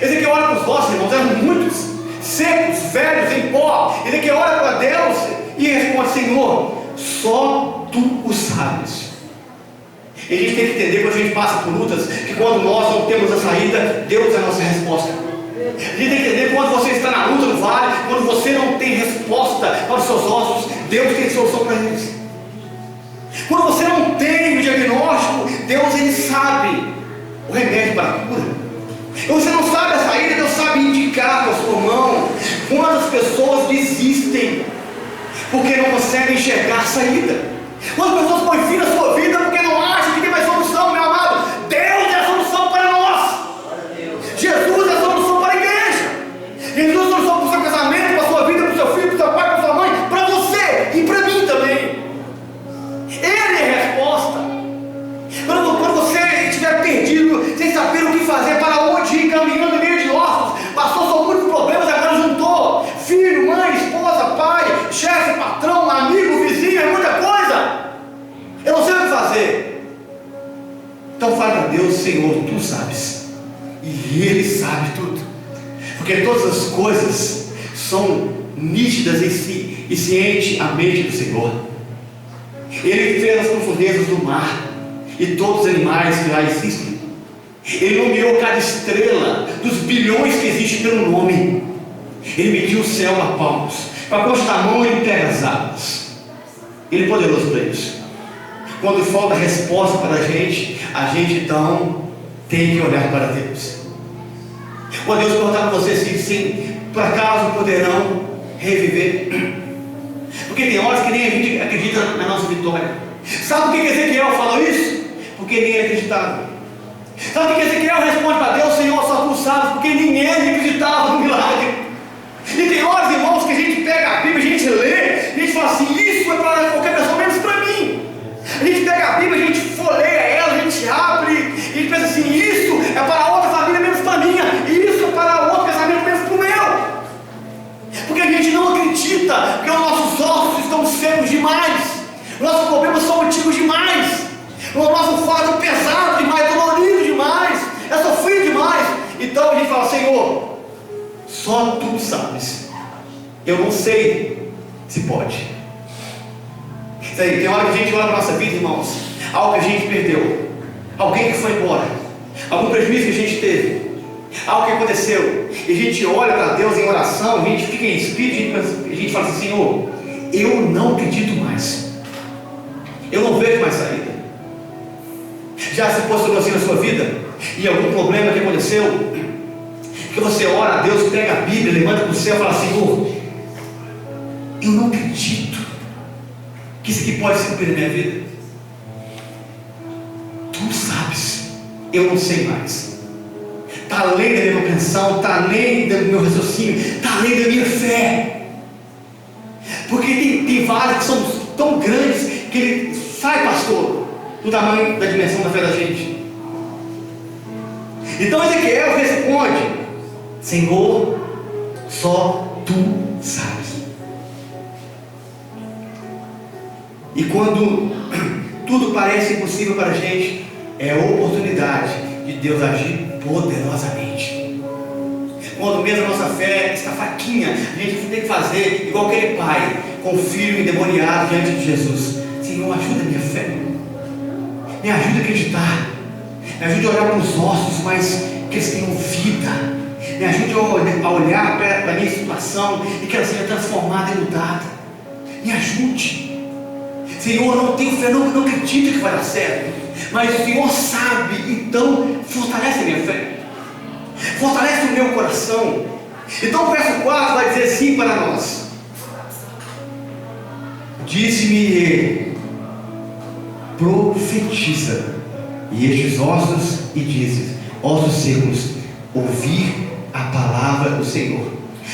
Ezequiel olha para os ossos, irmãos, eram muitos, secos, velhos, em pó. Ezequiel olha para Deus e responde: Senhor, só tu o sabes. E a gente tem que entender, quando a gente passa por lutas, que quando nós não temos a saída, Deus é a nossa resposta. A gente tem que entender, quando você está na luta no vale, quando você não tem resposta para os seus ossos, Deus tem solução para eles. Quando você não tem o diagnóstico, Deus ele sabe o remédio para a cura. Você não sabe a saída, Deus sabe indicar com a sua mão. Quantas pessoas desistem porque não conseguem enxergar a saída? Quantas pessoas põem fim na sua vida porque não acham que tem mais solução, meu amado? Deus é a solução para nós. Jesus é a solução para a igreja. Jesus é a solução para o seu casamento, para a sua vida, para o seu filho, para o seu pai, para a sua mãe, para você e para mim também. Ele é a resposta. Quando você estiver perdido, sem saber o que fazer, para onde ir, caminhando em meio de ossos, passou por muitos problemas, agora juntou filho, mãe, esposa, pai, chefe, patrão, amigo, vizinho, é muita coisa. Eu não sei o que fazer. Então fale para Deus: Senhor, tu sabes. E Ele sabe tudo, porque todas as coisas são nítidas e cientes à mente do Senhor. Ele fez as profundezas do mar e todos os animais que lá existem. Ele nomeou cada estrela dos bilhões que existem pelo nome. Ele mediu o céu a palmos, para quanto tamanho ele pega as águas. Ele é poderoso para isso. Quando falta resposta para a gente então tem que olhar para Deus. Quando Deus perguntar para você assim: sim, por acaso poderão reviver? Porque tem horas que nem a gente acredita na nossa vitória. Sabe por que Ezequiel falou isso? Porque nem ele acreditava. Sabe por que Ezequiel responde para Deus: Senhor, só tu sabes? Porque nem ele acreditava no milagre. E tem horas, irmãos, que a gente pega a Bíblia, a gente lê, a gente fala assim: isso é para qualquer pessoa, menos para mim. A gente pega a Bíblia, a gente folheia ela, a gente abre, e a gente pensa assim: isso é para outra família, menos para a minha, e isso é para outro casamento, menos para o meu. Porque a gente não acredita, porque os nossos ossos estão secos demais, nossos problemas são antigos demais, o nosso fardo é pesado demais, dolorido demais, é sofrido demais. Então a gente fala: Senhor, só tu sabes. Eu não sei se pode. Isso aí, tem hora que a gente olha para a nossa vida, irmãos, algo que a gente perdeu, alguém que foi embora, algum prejuízo que a gente teve, algo que aconteceu, e a gente olha para Deus em oração, a gente fica em espírito, a gente fala assim: Senhor, eu não acredito mais, eu não vejo mais saída. Já se posicionou assim na sua vida, e algum problema que aconteceu, que você ora a Deus, pega a Bíblia, levanta para o céu e fala: Senhor, eu não acredito que isso aqui pode se cumprir na minha vida. Tu sabes, eu não sei mais. Está além da minha compreensão, está além do meu raciocínio, está além da minha fé. Porque tem vários que são tão grandes que ele sai, pastor, do tamanho da dimensão da fé da gente. Então Ezequiel responde: Senhor, só tu sabes. E quando tudo parece impossível para a gente, é a oportunidade de Deus agir poderosamente. Quando mesmo a nossa fé está fraquinha, a gente tem que fazer igual aquele pai com o filho endemoniado diante de Jesus: Senhor, ajuda a minha fé, me ajuda a acreditar, me ajude a olhar para os ossos, mas que eles tenham vida, me ajude a olhar para a minha situação e que ela seja transformada e mudada. Me ajude, Senhor. Eu não tenho fé, não acredito que vai dar certo, mas o Senhor sabe, então fortalece a minha fé, fortalece o meu coração. Então o verso 4 vai dizer assim para nós: disse-me ele, profetiza, e estes ossos, e dizes, ossos secos, ouvir a palavra do Senhor.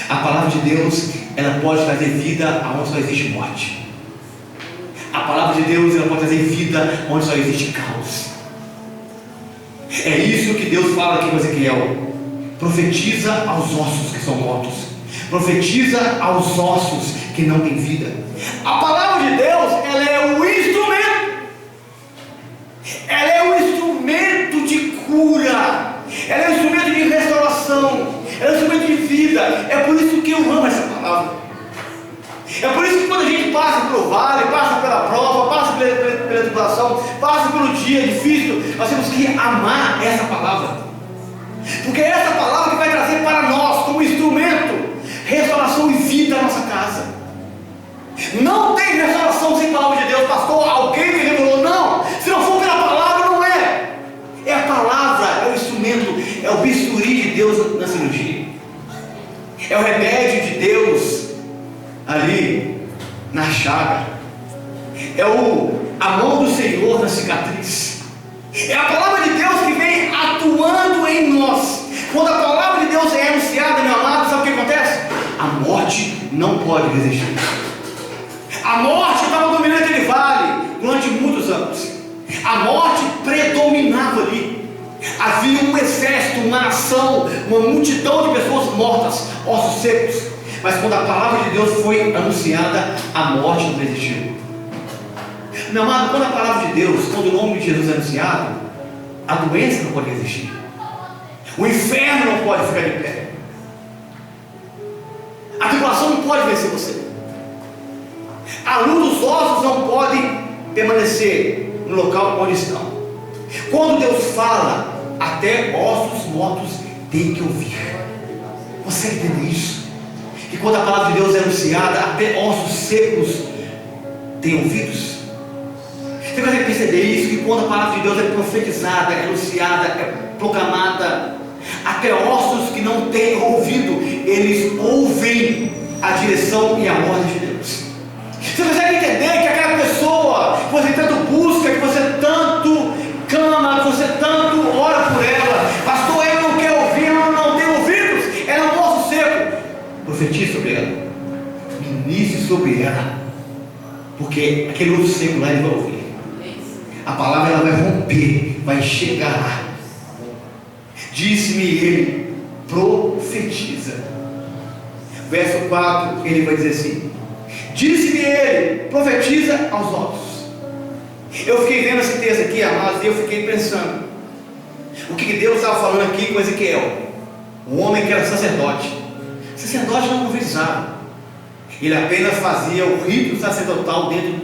A palavra de Deus, ela pode trazer vida aonde só existe morte. A palavra de Deus, ela pode trazer vida onde só existe caos. É isso que Deus fala aqui com Ezequiel: profetiza aos ossos que são mortos, profetiza aos ossos que não têm vida. A palavra de Deus, ela é o instrumento, ela é o instrumento de cura, ela é o instrumento de restauração, ela é o instrumento de vida. É por isso que eu amo essa palavra. É por isso que quando a gente passa pelo vale, passa pela prova, passa pela tribulação, passa pelo dia difícil, nós temos que amar essa palavra, porque é essa palavra que vai trazer para nós, como instrumento, restauração e vida à nossa casa. Não tem restauração sem palavra de Deus. Pastor, alguém me revelou? Não, se não for pela palavra, não é. É a palavra, é o instrumento, é o bisturi de Deus na cirurgia, é o remédio de Deus ali na chaga, é a mão do Senhor na cicatriz, é a palavra de Deus que vem atuando em nós. Quando a palavra de Deus é anunciada, meu amado, sabe o que acontece? A morte não pode resistir. A morte estava dominando aquele vale durante muitos anos. A morte predominava ali. Havia um exército, uma nação, uma multidão de pessoas mortas, ossos secos. Mas quando a palavra de Deus foi anunciada, a morte não resistiu. Meu amado, quando a palavra de Deus, quando o nome de Jesus é anunciado, a doença não pode resistir, o inferno não pode ficar de pé, a tribulação não pode vencer você, a luz dos ossos não pode permanecer no local onde estão. Quando Deus fala, até ossos mortos têm que ouvir. Você entende isso? Que quando a palavra de Deus é anunciada, até ossos secos têm ouvidos. Você consegue perceber isso? Que quando a palavra de Deus é profetizada, é anunciada, é proclamada, até ossos que não têm ouvido, eles ouvem a direção e a ordem de Deus. Você consegue entender que aquela pessoa que você tanto busca, que você tanto clama, que você tanto ora por ela, pastor, ela não quer ouvir, ela não tem ouvidos, ela é um osso seco. Profetize sobre ela, ministre sobre ela, porque aquele osso seco lá ele vai ouvir. A palavra ela vai romper, vai chegar lá. Disse-me ele, profetiza. Verso 4, ele vai dizer assim: disse-me ele, profetiza aos ossos. Eu fiquei vendo esse texto aqui, amados, e eu fiquei pensando, o que Deus estava falando aqui com Ezequiel, um homem que era sacerdote. Sacerdote não profetizava, Ele apenas fazia o rito sacerdotal dentro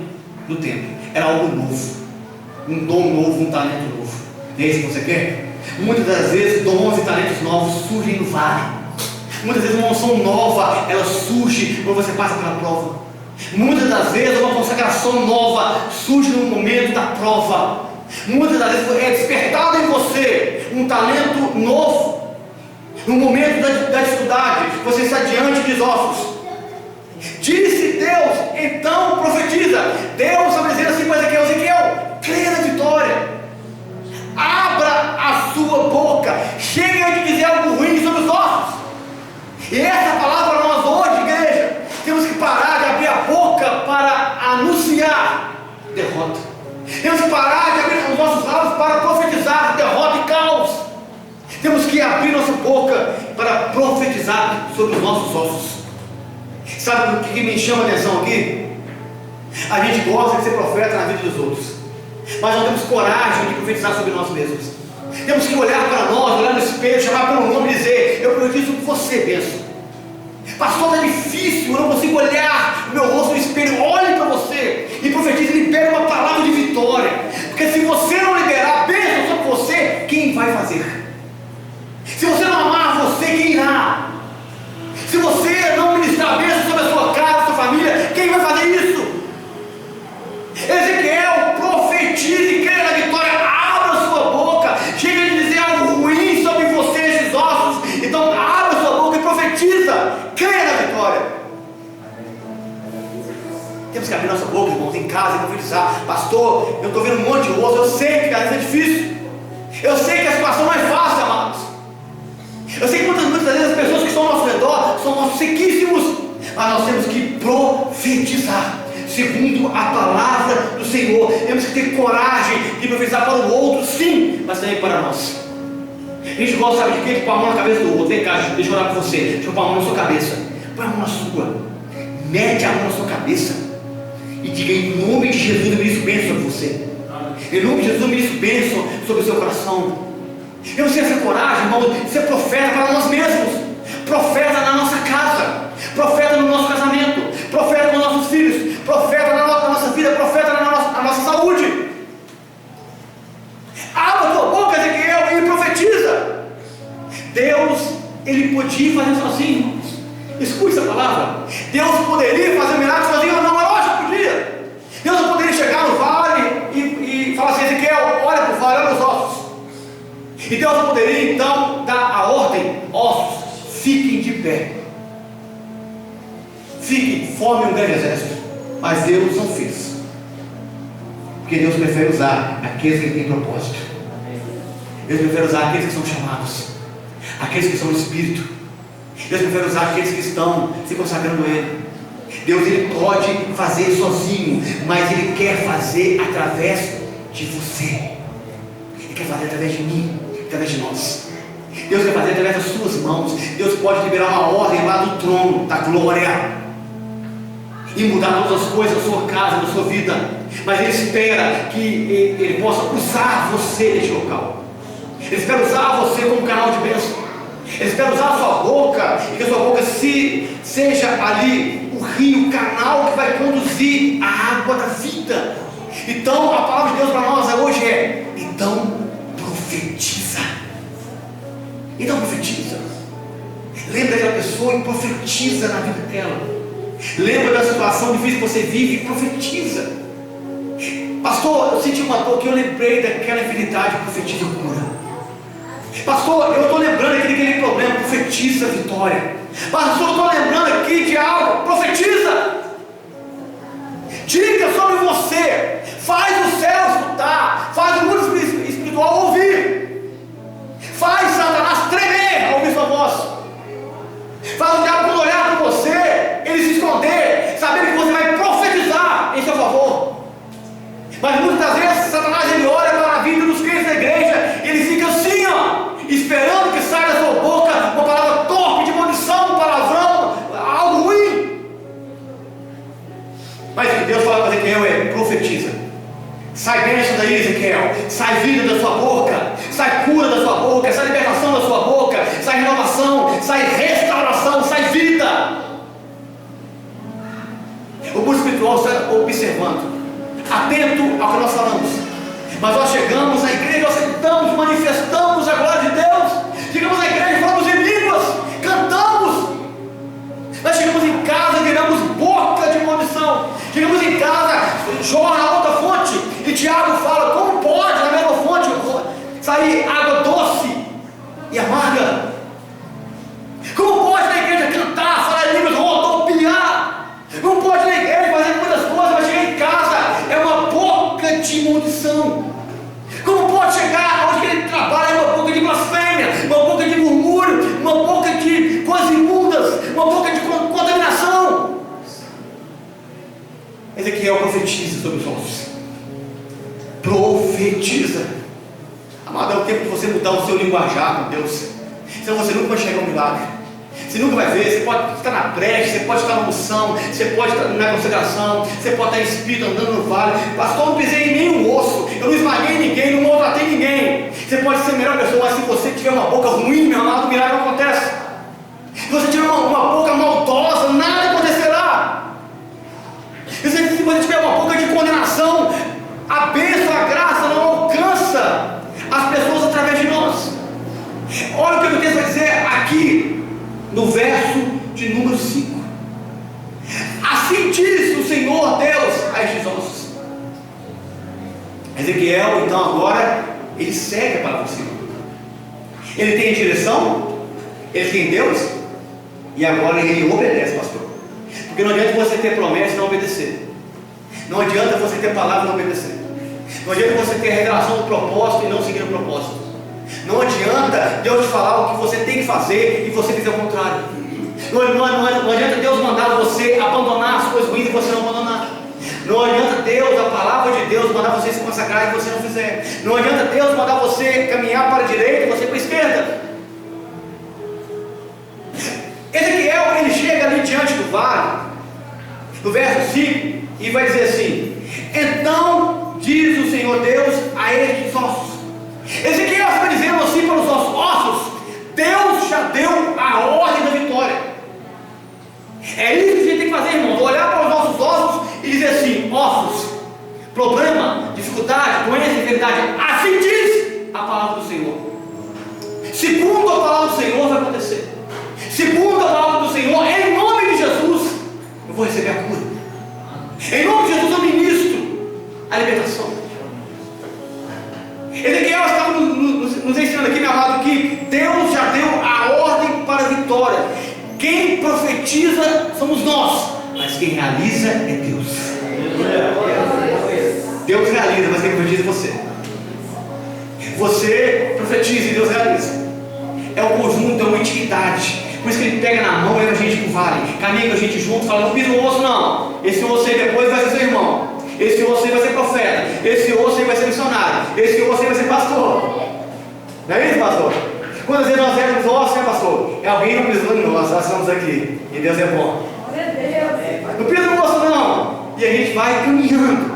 do templo. Era algo novo, um dom novo, um talento novo. É isso que você quer? Muitas das vezes dons e talentos novos surgem no vale. Muitas vezes uma unção nova, ela surge quando você passa pela prova. Muitas das vezes uma consagração nova surge no momento da prova. Muitas das vezes é despertado em você um talento novo no momento da dificuldade. Você está diante dos ossos. Disse Deus, então profetiza. Deus está dizendo assim para Ezequiel: Ezequiel, creia na vitória, abra a sua boca, chega de dizer algo ruim sobre os ossos. E essa palavra nós hoje, igreja, temos que parar de abrir a boca para anunciar derrota. Temos que parar de abrir os nossos lábios para profetizar derrota e caos. Temos que abrir nossa boca para profetizar sobre os nossos ossos. Sabe o que me chama a atenção aqui? A gente gosta de ser profeta na vida dos outros, mas não temos coragem de profetizar sobre nós mesmos. Temos que olhar para nós, olhar no espelho, chamar pelo nome e dizer: eu profetizo por você, benção. Pastor, está difícil, eu não consigo olhar o meu rosto no espelho. Olhe para você e profetize, libere uma palavra de vitória. Porque se você não liberar a bênção sobre você, quem vai fazer? Se você não amar você, quem irá? Se você não ministrar a bênção sobre a sua casa, sua família, quem vai fazer isso? Ezequiel, profetize, creia na vitória, abra sua boca, chega de dizer algo ruim sobre você, esses ossos. Então abra sua boca e profetiza, creia na vitória. Temos que abrir nossa boca, irmãos, em casa e profetizar. Pastor, eu estou vendo um monte de osso, eu sei que às vezes é difícil, eu sei que a situação não é fácil, amados. Eu sei que muitas vezes as pessoas que estão ao nosso redor são nossos sequíssimos, mas nós temos que profetizar segundo a palavra do Senhor. Temos que ter coragem de profetizar para o outro, sim, mas também para nós. A gente gosta, sabe de quê? De pôr a mão na cabeça do outro. Vem cá, deixa eu orar com você. Deixa eu pôr a mão na sua cabeça. Põe a mão na sua. Mete a mão na sua cabeça e diga: em nome de Jesus eu ministro bênção sobre você. Em nome de Jesus eu ministro bênção sobre o seu coração. Eu sei essa coragem, irmão, de ser profeta para nós mesmos, profeta na nossa casa, profeta no nosso casamento, profeta nos nossos filhos, profeta na nossa vida, profeta na nossa saúde. Abra a tua boca, Ezequiel, e profetiza. Deus, Ele podia fazer sozinho, irmãos. Escute essa palavra. Deus poderia fazer milagre sozinho? Não, é lógico que podia. Deus não poderia chegar no vale e falar assim: Ezequiel, olha para o vale, olha os ossos. E Deus poderia então dar a ordem: ossos, fiquem de pé, fiquem, formem um grande exército. Mas Deus não fez, porque Deus prefere usar aqueles que têm propósito. Deus prefere usar aqueles que são chamados, aqueles que são do Espírito. Deus prefere usar aqueles que estão se consagrando a Ele. Deus, Ele pode fazer sozinho, mas Ele quer fazer através de você. Ele quer fazer através de mim, através de nós. Deus quer fazer através das suas mãos. Deus pode liberar uma ordem lá do trono da glória e mudar todas as coisas da sua casa, da sua vida. Mas Ele espera que Ele possa usar você neste local. Ele espera usar você como canal de bênção. Ele espera usar a sua boca, e que a sua boca seja ali o rio, o canal que vai conduzir a água da vida. Então a palavra de Deus para nós hoje é: então profetiza. Então profetiza. Lembra daquela pessoa e profetiza na vida dela. Lembra da situação difícil que você vive e profetiza. Pastor, eu senti uma dor que eu lembrei daquela enfermidade, profetiza cura. Pastor, eu estou lembrando aqui daquele problema, profetiza vitória. Pastor, eu estou lembrando aqui de algo, profetiza. Diga sobre você, faz o céu escutar, faz o mundo espiritual ouvir, faz Satanás tremer ao ouvir sua voz, faz o diabo quando olhar para você, ele se esconder, sabendo que você vai profetizar em seu favor. Mas muitas vezes Satanás ele olha para a vida dos crentes da igreja e ele fica assim, ó, esperando que saia da sua boca uma palavra torpe, de maldição, um palavrão, algo ruim. Mas o que Deus fala para Ezequiel é: profetiza. Sai bênção daí, Ezequiel. Sai vida da sua boca, sai cura da sua boca, sai libertação da sua boca, sai renovação, sai restauração, sai vida. mundo espiritual está observando, atento ao que nós falamos. Mas nós chegamos na igreja, nós cantamos, manifestamos a glória de Deus. Chegamos na igreja, falamos em línguas, cantamos. Nós chegamos em casa, viramos boca de maldição. Chegamos em casa, jorra a outra fonte. E Tiago fala: como pode na mesma fonte sair água doce e amarga? Como pode na igreja cantar, falar em línguas, rodopiar? Não pode na igreja fazer muitas coisas, mas chegar em casa é uma boca de maldição. Como pode chegar onde ele trabalha é uma boca de blasfêmia, uma boca de murmúrio, uma boca de coisas imundas, uma boca de contaminação? Ezequiel profetiza sobre os nossos. Profetiza. Amado, é o tempo de você mudar o seu linguajar com Deus. Senão você nunca vai chegar ao milagre. Você nunca vai ver. Você pode estar na prece, você pode estar na unção, você pode estar na consagração, você pode estar em espírito andando no vale. Pastor, não pisei em nenhum osso, eu não esmaguei ninguém, não maltratei ninguém. Você pode ser a melhor pessoa, mas se você tiver uma boca ruim, meu amado, o milagre não acontece. Se você tiver uma boca maldosa, nada acontecerá. Se você tiver uma boca de condenação, a bênção, a graça não alcança as pessoas através de nós. Olha o que o texto vai dizer aqui no verso de número 5. Assim diz o Senhor Deus a estes ossos. Ezequiel, então, agora ele segue a palavra do Senhor. Ele tem direção, ele tem Deus, e agora ele obedece, pastor. Porque não adianta você ter promessa e não obedecer. Não adianta você ter palavra e não obedecer. Não adianta você ter revelação do propósito e não seguir o propósito. Não adianta Deus te falar o que você tem que fazer e você fizer o contrário. Não adianta Deus mandar você abandonar as coisas ruins e você não abandonar. Não adianta Deus, a palavra de Deus, mandar você se consagrar e você não fizer. Não adianta Deus mandar você caminhar para a direita e você para a esquerda. Ezequiel, ele chega ali diante do vale, no verso 5, e vai dizer assim: então diz o Senhor Deus a estes ossos. Ezequiel está dizendo assim para os nossos ossos: Deus já deu a ordem da vitória. É isso que a gente tem que fazer, irmãos: olhar para os nossos ossos e dizer assim: ossos, problema, dificuldade, doença, enfermidade, assim diz a palavra do Senhor. Segundo a palavra do Senhor vai acontecer. Segundo a palavra do Senhor, em nome de Jesus, eu vou receber a cura. Em nome de Jesus eu ministro a libertação. Ezequiel estava nos ensinando aqui, meu amado, que Deus já deu a ordem para a vitória. Quem profetiza somos nós, mas quem realiza é Deus. Deus realiza, mas quem profetiza é você. Você profetiza e Deus realiza. É um conjunto, é uma intimidade. Por isso que ele pega na mão e leva a gente para o vale, caminha com a gente junto, fala: não pisa no osso não, esse osso aí depois vai ser seu irmão, esse osso aí vai ser profeta, esse osso aí vai ser missionário, esse osso aí vai ser pastor. Não é isso, pastor? Quantas vezes nós éramos ossos, né, pastor? É alguém não pisou em nós, nós estamos aqui, e Deus é bom. Não pisa no osso não, e a gente vai caminhando.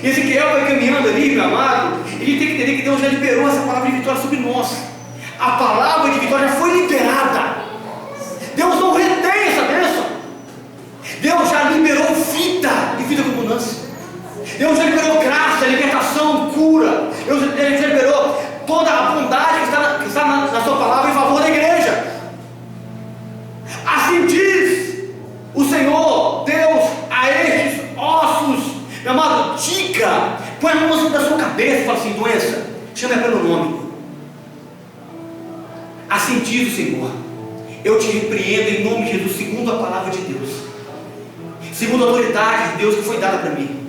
E Ezequiel vai caminhando ali, meu amado, e a gente tem que entender que Deus já liberou essa palavra de vitória sobre nós. A palavra de vitória já foi liberada. Deus não retém essa bênção. Deus já liberou vida e vida com abundância. Deus já liberou graça, libertação, cura. Deus já liberou toda a bondade que está na sua palavra em favor da igreja. Assim diz o Senhor Deus a estes ossos. Meu amado, diga, põe a mão na sua cabeça e fala assim: doença, chama ela pelo nome. Assim diz o Senhor: eu te repreendo em nome de Jesus, segundo a palavra de Deus, segundo a autoridade de Deus que foi dada para mim.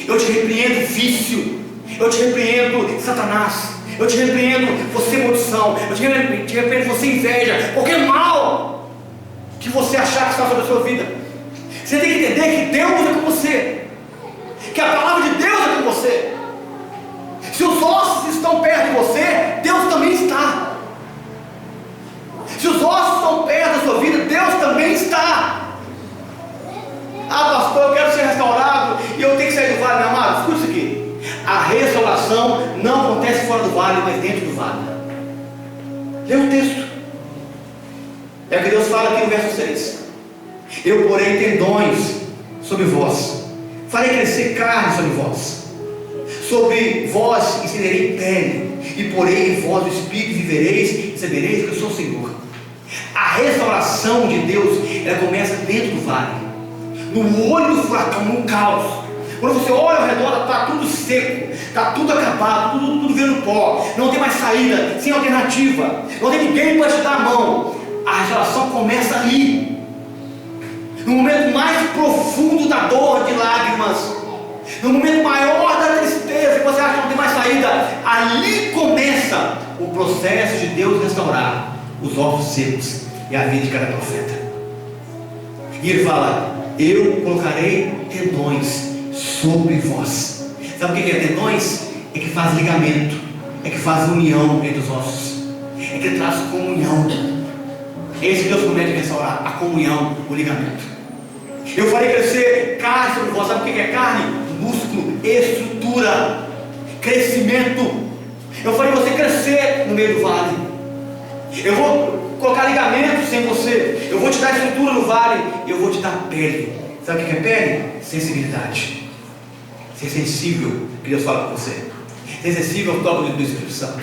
Eu te repreendo vício, eu te repreendo Satanás, eu te repreendo você maldição, eu te repreendo você inveja, qualquer mal que você achar que está sobre a sua vida. Você tem que entender que Deus é com você, que a palavra de Deus é com você. Se os ossos estão perto de você, Deus também está. Se os ossos estão perto da sua vida, Deus também está. Ah, pastor, eu quero ser restaurado e eu tenho que sair do vale. Meu amado, escuta isso aqui: a restauração não acontece fora do vale, mas dentro do vale. Lê o texto. É o que Deus fala aqui no verso 6: eu porei tendões sobre vós, farei crescer carne sobre vós, sobre vós estenderei pele, e porei em vós o espírito, e vivereis, e sabereis que eu sou o Senhor. A restauração de Deus, ela começa dentro do vale, no olho do furacão, no caos. Quando você olha ao redor, está tudo seco, está tudo acabado, tudo vendo pó, não tem mais saída, sem alternativa, não tem ninguém para te dar a mão. A restauração começa ali, no momento mais profundo da dor, de lágrimas, no momento maior da tristeza, que você acha que não tem mais saída. Ali começa o processo de Deus restaurar os ossos secos e a vida de cada profeta. E ele fala: eu colocarei tendões sobre vós. Sabe o que é tendões? É que faz ligamento, é que faz união entre os ossos, é que traz comunhão. Esse Deus promete restaurar a comunhão, o ligamento. Eu farei crescer carne sobre vós. Sabe o que é carne? Músculo, estrutura, crescimento. Eu farei você crescer no meio do vale. Eu vou colocar ligamentos em você. Eu vou te dar estrutura no vale. Eu vou te dar pele. Sabe o que é pele? Sensibilidade. Ser sensível, que Deus fala com você. Ser sensível ao toque do Espírito Santo.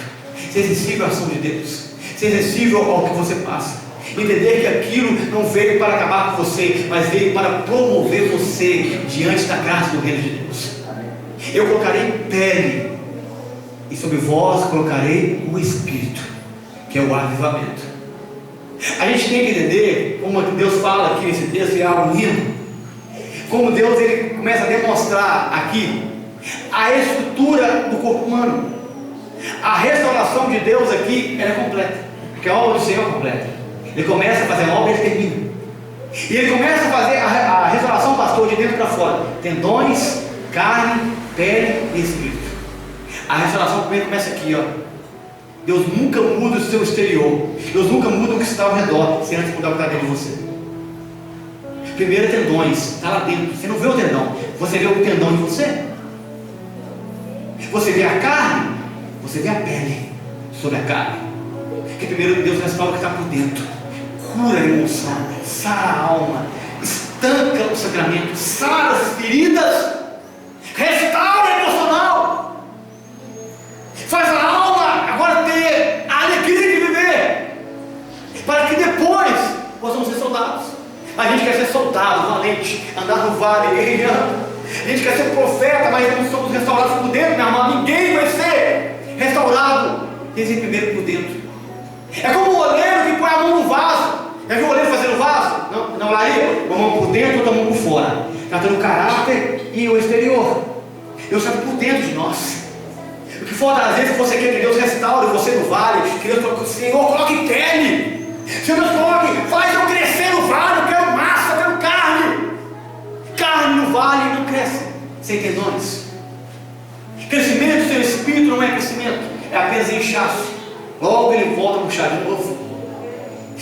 Ser sensível à ação de Deus. Ser sensível ao que você passa. Entender que aquilo não veio para acabar com você, mas veio para promover você diante da graça do reino de Deus. Eu colocarei pele, e sobre vós colocarei o Espírito, que é o avivamento. A gente tem que entender como Deus fala aqui nesse texto, e é algo lindo. Como Deus ele começa a demonstrar aqui a estrutura do corpo humano. A restauração de Deus aqui ela é completa, porque a obra do Senhor é completa. Ele começa a fazer a obra e ele termina. E ele começa a fazer a restauração, pastor, de dentro para fora: tendões, carne, pele e espírito. A restauração primeiro começa aqui, ó. Deus nunca muda o seu exterior. Deus nunca muda o que está ao redor, sem antes mudar o que está dentro de você. Primeiro é tendões, está lá dentro. Você não vê o tendão, você vê o tendão de você. Você vê a carne, você vê a pele sobre a carne. Porque primeiro Deus restaura o que está por dentro. Cura a emoção, sara a alma, estanca o sacramento, sara as feridas, restaura o emocional, faz a alma agora ter a alegria de viver, para que depois possamos ser soldados. A gente quer ser soldado, valente, andar no vale, guerreando. A gente quer ser profeta, mas não somos restaurados por dentro, meu amado. Ninguém vai ser restaurado desde primeiro por dentro. É como o oleiro que põe a mão no vaso. Já viu o oleiro fazendo vaso? Na olaria? Uma mão por dentro, outra mão por fora, tratando o caráter e o exterior. Deus sabe por dentro de nós. O que falta às vezes você quer que Deus restaure você no vale, que Deus coloque, Senhor, coloque pele. Senhor, Deus coloque, faz eu crescer no vale. Eu quero massa, eu quero carne. Carne no vale não cresce sem tendões. Crescimento sem espírito não é crescimento, é apenas inchaço. Logo ele volta a puxar de novo.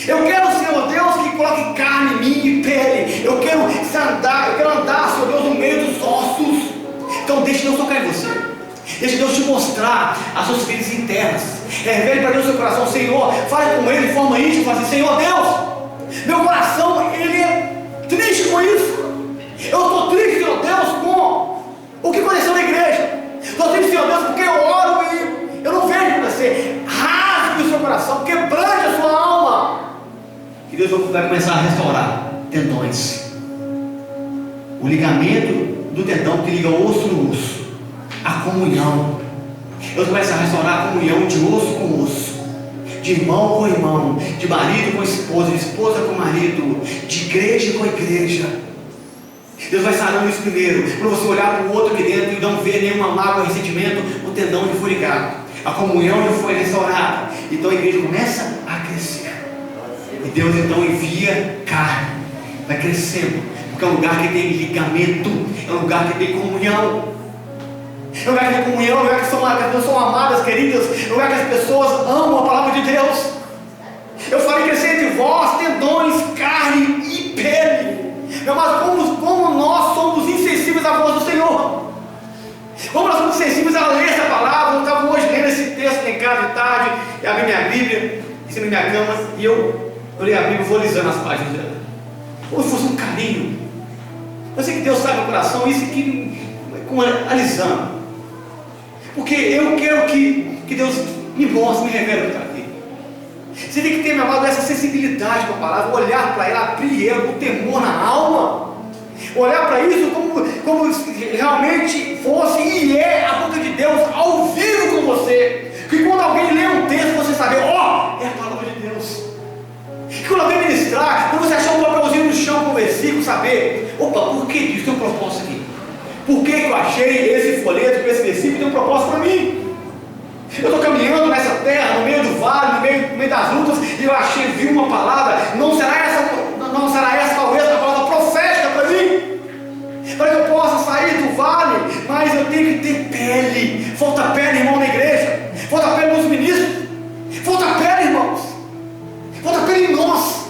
Eu quero, Senhor Deus, que coloque carne em mim e pele. Eu quero andar, Senhor Deus, no meio dos ossos. Então deixe Deus tocar em você. Deixe Deus te mostrar as suas feridas internas. Revele para Deus o seu coração. Senhor, fale com Ele de forma íntima. Fale assim: Senhor Deus, meu coração, ele é triste com isso. Eu estou triste, Senhor Deus, com o que aconteceu na igreja. Estou triste, Senhor Deus, porque eu oro e eu não vejo acontecer. Rasgue o seu coração, quebrante a sua alma, que Deus vai começar a restaurar tendões. O ligamento do tendão que liga osso no osso, a comunhão. Deus começa a restaurar a comunhão de osso com osso, de irmão com irmão, de marido com esposa, de esposa com marido, de igreja com igreja. Deus vai sarando isso primeiro. Quando você olhar para o outro aqui dentro e não ver nenhuma mágoa, ressentimento, o tendão já foi ligado, a comunhão já foi restaurada. Então a igreja começa a crescer. E Deus então envia carne, vai crescendo, porque é um lugar que tem ligamento, é um lugar que tem comunhão, é um lugar que tem comunhão, é um lugar que as pessoas são amadas, queridas, é um lugar que as pessoas amam a palavra de Deus. Eu falei crescer entre vós tendões, carne e pele. Mas como nós somos insensíveis à voz do Senhor, como nós somos sensíveis a ler essa palavra. Eu estava hoje lendo esse texto em casa de tarde, e abri minha Bíblia em cima da minha cama, e eu leio a Bíblia, vou lisando as páginas dela, como se fosse um carinho, Eu sei que Deus sabe o coração, isso aqui com alisando. Porque eu quero que Deus me mostre, me revele o que está aqui. Você tem que ter, meu amado, essa sensibilidade com a palavra, olhar para ela, abrir ela, com temor na alma. Olhar para isso como se realmente fosse e é a boca de Deus ao vivo com você. Que quando alguém lê um texto, você sabe, ó, é a palavra de Deus. Que quando alguém ministrar, quando você achar um papelzinho no chão com o versículo, saber, opa, por que isso tem um propósito aqui? Por que eu achei esse folheto com esse versículo tem um propósito para mim? Eu estou caminhando nessa terra, no meio do vale, no meio das lutas, e eu vi uma palavra, não será essa talvez a palavra profética para mim? Para que eu possa sair do vale, mas eu tenho que ter pele. Falta pele, irmão, na igreja. Falta pele nos ministros. Falta pele, irmãos. Falta pele em nós.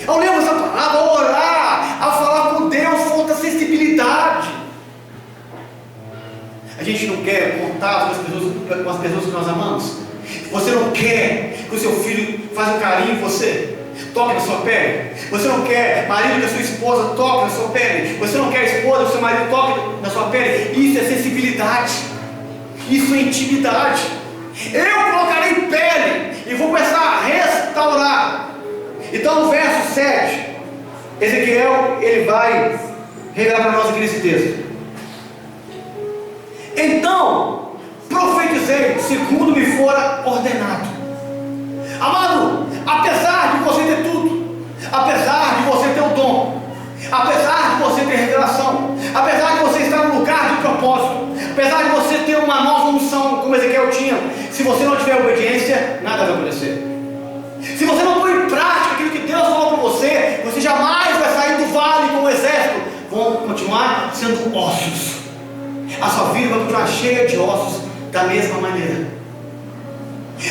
Ao ler essa palavra, ao orar, a falar com Deus, falta sensibilidade. A gente não quer contato com as pessoas que nós amamos. Você não quer que o seu filho faça um carinho em você, toque na sua pele. Você não quer marido que a sua esposa toque na sua pele. Você não quer esposa que o seu marido toque na sua pele. Isso é sensibilidade. Isso é intimidade. Eu colocarei pele e vou começar a restaurar. Então no verso 7, Ezequiel, ele vai revelar para nós aqui nesse texto. Então profetizei segundo me fora ordenado. Amado, apesar de você ter tudo, apesar de você ter o dom, apesar de você ter revelação, apesar de você estar no lugar de propósito, apesar de você ter uma nova unção como Ezequiel tinha, se você não tiver obediência, nada vai acontecer. Se você não põe em prática aquilo que Deus falou para você, você jamais vai sair do vale com o exército. Vão continuar sendo ossos. A sua vida vai continuar cheia de ossos da mesma maneira.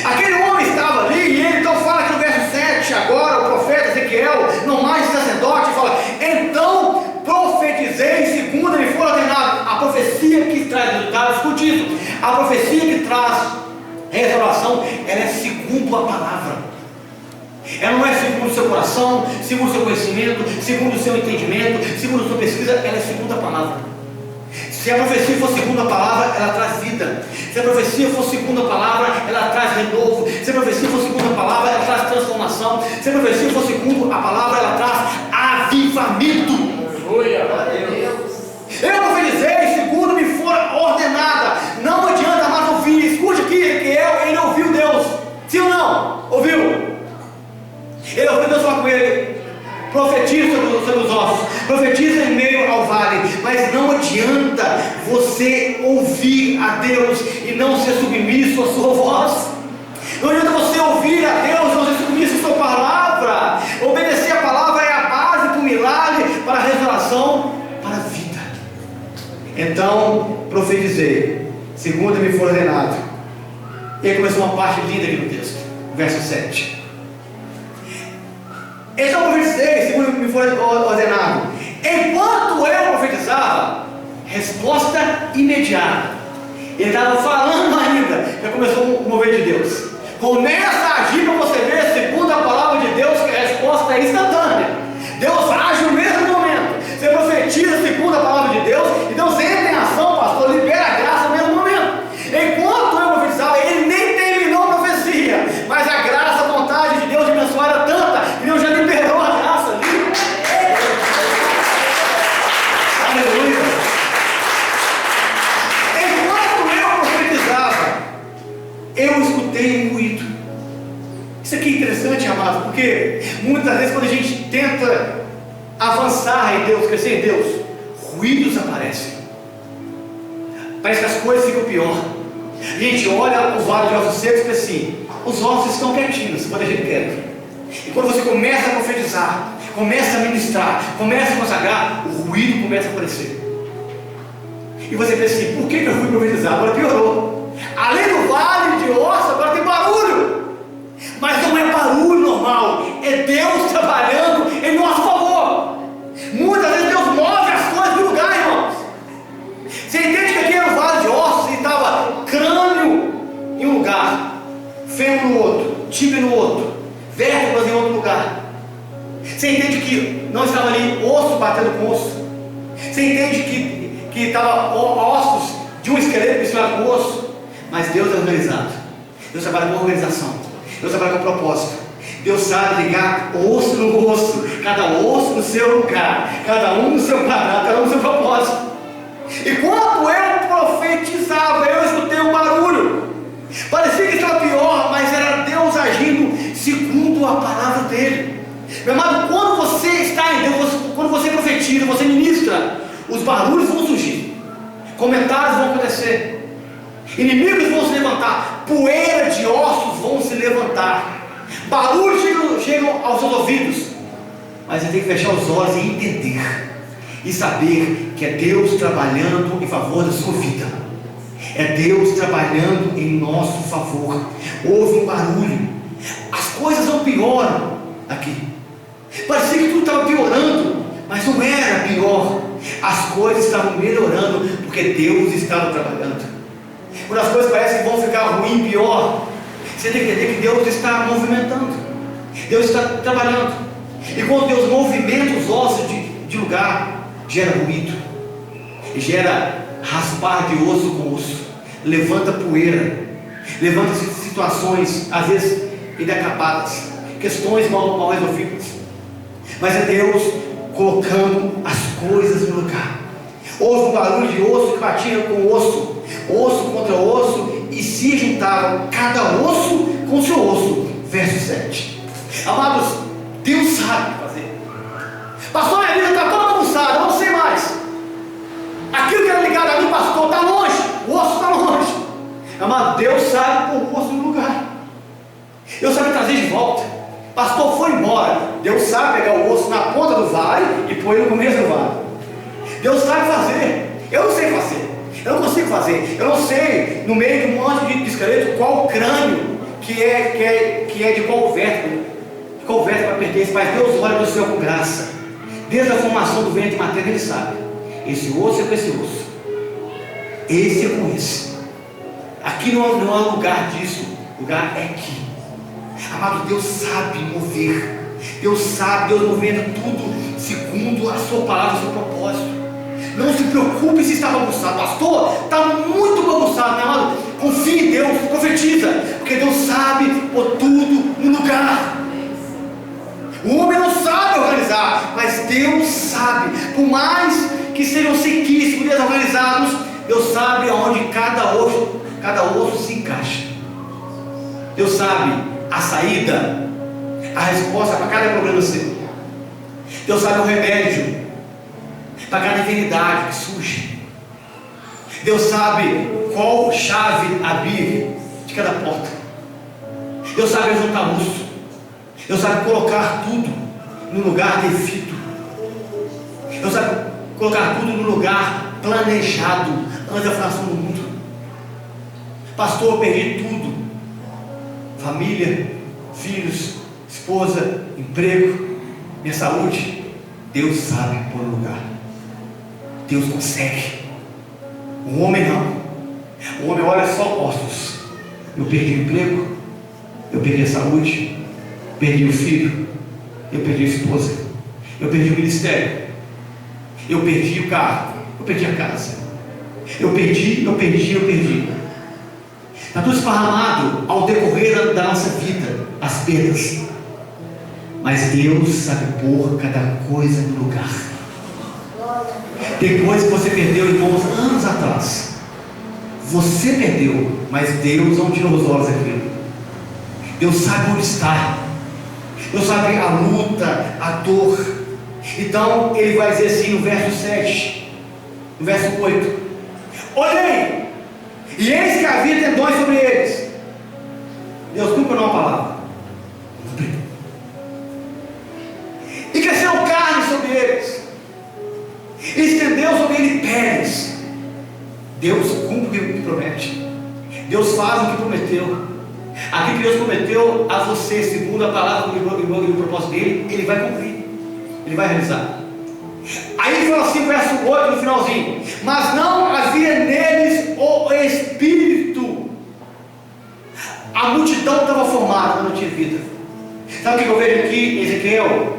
Aquele homem estava ali e ele então fala aqui no verso 7, agora o profeta Ezequiel, não mais sacerdote, fala, então profetizei segundo ele for ordenado. A profecia que traz resultado, escute isso, a profecia que traz restauração, ela é segundo a palavra. Ela não é segundo o seu coração, segundo o seu conhecimento, segundo o seu entendimento, segundo a sua pesquisa, ela é segundo a palavra. Se a profecia for segundo a palavra, ela traz vida. Se a profecia for segundo a palavra, ela traz renovo. Se a profecia for segundo a palavra, ela traz transformação. Se a profecia for segundo a palavra, ela traz avivamento. Eu profetizei segundo me for ordenada. Não adianta mais ouvir. Escute aqui, Ezequiel, ele ouviu Deus. Sim ou não? Ouviu? Ele ouviu Deus falar com ele. Profetiza sobre os ossos, profetiza em meio ao vale, mas não adianta você ouvir a Deus e não ser submisso à sua voz. Não adianta você ouvir a Deus e não ser submisso à sua palavra. Obedecer a palavra é a base para o milagre, para a revelação, para a vida. Então profetizei, segundo me for ordenado. E aí começou uma parte linda aqui no texto, verso 7. Então profetizei, segundo me foi ordenado. Enquanto eu profetizava, resposta imediata. Ele estava falando ainda, já começou o mover de Deus. Começa a agir para você ver, segundo a palavra de Deus, que a resposta é instantânea. Deus age no mesmo momento. Você profetiza segundo a palavra de Deus, e Deus entra em ação, pastor, libera a graça no mesmo momento. Enquanto eu profetizava, ele nem terminou a profecia, mas a graça, a vontade de Deus de abençoar era tanta, que Deus já liberou a graça ali. Aleluia. Enquanto eu profetizava, eu escutei um ruído. Isso aqui é interessante, amado, porque muitas vezes quando a gente tenta avançar em Deus, crescer em Deus, ruídos aparecem. Parece que as coisas ficam pior. A gente olha o vale de ossos secos e pensa assim, os ossos estão quietinhos quando a gente quer. E quando você começa a profetizar, começa a ministrar, começa a consagrar, o ruído começa a aparecer. E você pensa assim, por que eu fui profetizar? Agora piorou. Além do vale de ossos, agora tem barulho. Mas não é barulho normal, é Deus trabalhando em nosso favor. Muitas vezes Deus move as coisas do lugar, irmãos. Você entende que aqui era um vale de ossos e estava crânio em um lugar, fêmur no outro, tíbia no outro, vértebras em outro lugar. Você entende que não estava ali osso batendo com osso. Você Você entende que estava ossos de um esqueleto misturado com osso? Mas Deus é organizado. Deus trabalha com organização. Deus trabalha com propósito. Deus sabe ligar osso no osso, cada osso no seu lugar, cada um no seu quadrado, cada um no seu propósito. E quando eu profetizava, eu escutei um barulho. Parecia que estava pior, mas era Deus agindo segundo a palavra dele. Meu amado, quando você está em Deus, quando você profetiza, você ministra, os barulhos vão surgir, comentários vão acontecer, inimigos vão se levantar, poeira de ossos vão se levantar, barulhos chegam aos seus ouvidos, mas você tem que fechar os olhos e entender, e saber que é Deus trabalhando em favor da sua vida, é Deus trabalhando em nosso favor. Houve um barulho, as coisas não pioram aqui, parecia que tudo estava piorando, mas não era pior, as coisas estavam melhorando, porque Deus estava trabalhando. Quando as coisas parecem que vão ficar ruim, pior, você tem que entender que Deus está movimentando, Deus está trabalhando. E quando Deus movimenta os ossos de lugar, gera ruído, gera raspar de osso com osso, levanta poeira, levanta situações às vezes inacabadas, questões mal resolvidas, mas é Deus colocando as coisas no lugar. Houve um barulho de osso que batia com osso, osso contra osso, e se juntavam cada osso com seu osso. Verso 7. Amados, Deus sabe fazer. Pastor, minha vida está toda bagunçada, eu não sei mais. Aquilo que era ligado a mim, pastor, está longe, o osso está longe. Amado, Deus sabe pôr o osso no lugar, Deus sabe trazer de volta. Pastor foi embora, Deus sabe pegar o osso na ponta do vale e pôr ele no começo do vale. Deus sabe fazer. Eu não sei fazer, eu não consigo fazer, eu não sei no meio de um monte de esqueleto qual crânio que é de qual vértebra pertence, mas Deus olha no céu com graça, desde a formação do ventre materno. Ele sabe, esse osso é com esse osso, esse é com esse, aqui não há lugar disso, o lugar é aqui. Amado, Deus sabe mover, Deus movimenta tudo segundo a sua palavra, o seu propósito. Não se preocupe se está bagunçado. Pastor, está muito bagunçado, meu amado. Confie em Deus, profetiza, porque Deus sabe pôr tudo no lugar. O homem não sabe organizar, mas Deus sabe. Por mais que sejam sequíssimos, desorganizados, Deus sabe aonde cada osso se encaixa. Deus sabe a saída, a resposta para cada problema seu. Deus sabe o remédio para cada enfermidade que surge. Deus sabe qual chave abrir de cada porta. Deus sabe juntar osso. Deus sabe colocar tudo no lugar devido. Deus sabe colocar tudo no lugar planejado antes da fundação do mundo. Pastor, eu perdi tudo: família, filhos, esposa, emprego, minha saúde. Deus sabe pôr no lugar. Deus consegue. O homem não. O homem olha só ossos. Eu perdi o emprego, eu perdi a saúde, perdi o filho, eu perdi a esposa, eu perdi o ministério, eu perdi o carro, eu perdi a casa, eu perdi. Está tudo esparramado ao decorrer da nossa vida, as perdas. Mas Deus sabe pôr cada coisa no lugar. Depois que você perdeu, irmãos, anos atrás, você perdeu, mas Deus não tirou os olhos daquilo. Deus sabe onde está, Deus sabe a luta, a dor. Então Ele vai dizer assim no verso 7, no verso 8: olhei, e eis que havia tendões sobre eles. Deus cumpre uma palavra, e cresceu carne sobre eles, e estendeu sobre eles peles. Deus cumpre o que promete, Deus faz o que prometeu. Aquilo que Deus prometeu a você, segundo a palavra e o propósito dele, Ele vai cumprir, Ele vai realizar. Aí ele fala assim, verso 8 no finalzinho: mas não havia neles o Espírito. A multidão estava formada, mas não tinha vida. Sabe o que eu vejo aqui em Ezequiel?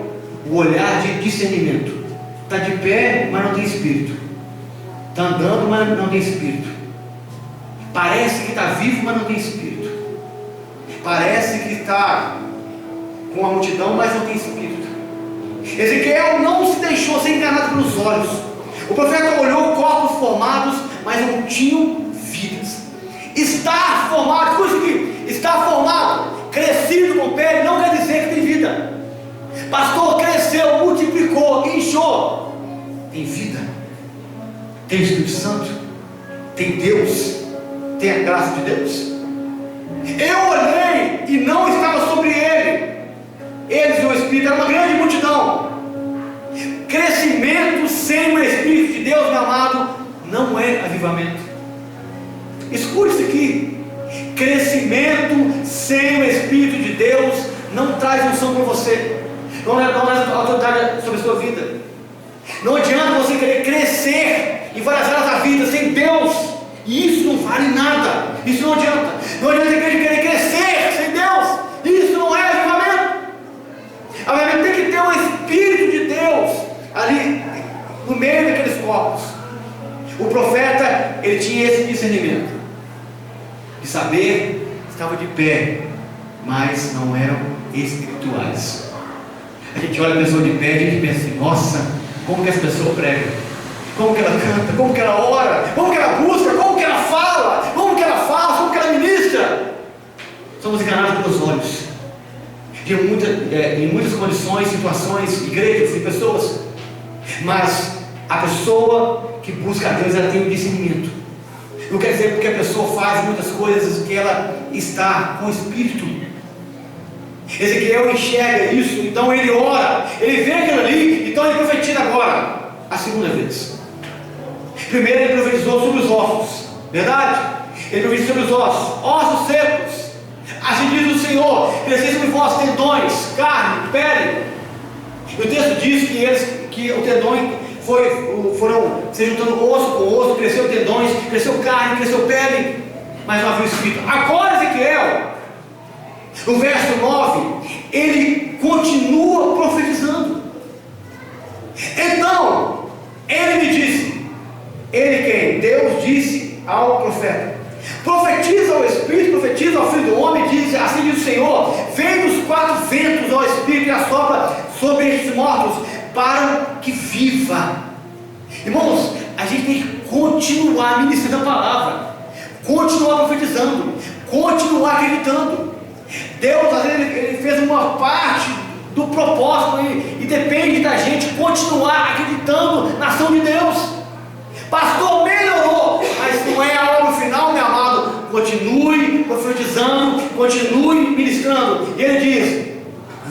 O olhar de discernimento. está de pé, mas não tem espírito, está andando, mas não tem espírito, parece que está vivo, mas não tem espírito, parece que está com a multidão, mas não tem espírito. Ezequiel não se deixou ser enganado pelos olhos. O profeta olhou corpos formados, mas não tinham vidas. Estar formado, por isso que estar formado, crescido com pele, não quer dizer que tem vida. Pastor, cresceu, multiplicou, inchou, tem vida, tem o Espírito Santo, tem Deus, tem a graça de Deus. Eu olhei e não estava sobre ele. Eles e o Espírito, era uma grande multidão. Crescimento sem o Espírito de Deus, meu amado, não é avivamento. Escute isso aqui. Crescimento sem o Espírito de Deus não traz unção para você, não traz autoridade sobre a sua vida. Não adianta você querer crescer em várias áreas da vida sem Deus, e isso não vale nada. Isso não adianta. Não adianta a igreja querer crescer sem Deus, isso não é avivamento. Avivamento tem que ter o Espírito de Deus ali no meio daqueles corpos. O profeta, ele tinha esse discernimento de saber que estava de pé, mas não eram espirituais. A gente olha a pessoa de pé e a gente pensa assim: nossa, como que essa pessoa prega, como que ela canta, como que ela ora, como que ela busca, como que ela fala, como que ela faz, como que ela ministra. Somos enganados pelos olhos. Em muitas condições, situações, igrejas e pessoas. Mas a pessoa que busca a Deus, ela tem um discernimento. Não quer dizer porque a pessoa faz muitas coisas que ela está com o Espírito. Ezequiel enxerga isso, então ele ora, ele vê aquilo ali, então ele profetiza agora, a segunda vez. Primeiro ele profetizou sobre os ossos, verdade? Ele profetizou sobre os ossos secos. Assim diz o Senhor: crescei sobre vós tendões, carne, pele. E o texto diz que o tendão foram se juntando osso com osso, cresceu tendões, cresceu carne, cresceu pele, mas não havia espírito. Agora Ezequiel, no verso 9, ele continua profetizando. Então, ele me disse, ele quem? Deus disse ao profeta: profetiza ao Espírito, profetiza ao Filho do Homem, diz, assim diz o Senhor: vem dos quatro ventos ao Espírito e assopra sobre estes mortos, para que viva. Irmãos, a gente tem que continuar ministrando a palavra, continuar profetizando, continuar acreditando. Deus, às vezes, ele fez uma parte do propósito e depende da gente continuar acreditando na ação de Deus. Pastor, melhorou, mas não é a obra final, meu amado. Continue profetizando, continue ministrando. E ele diz: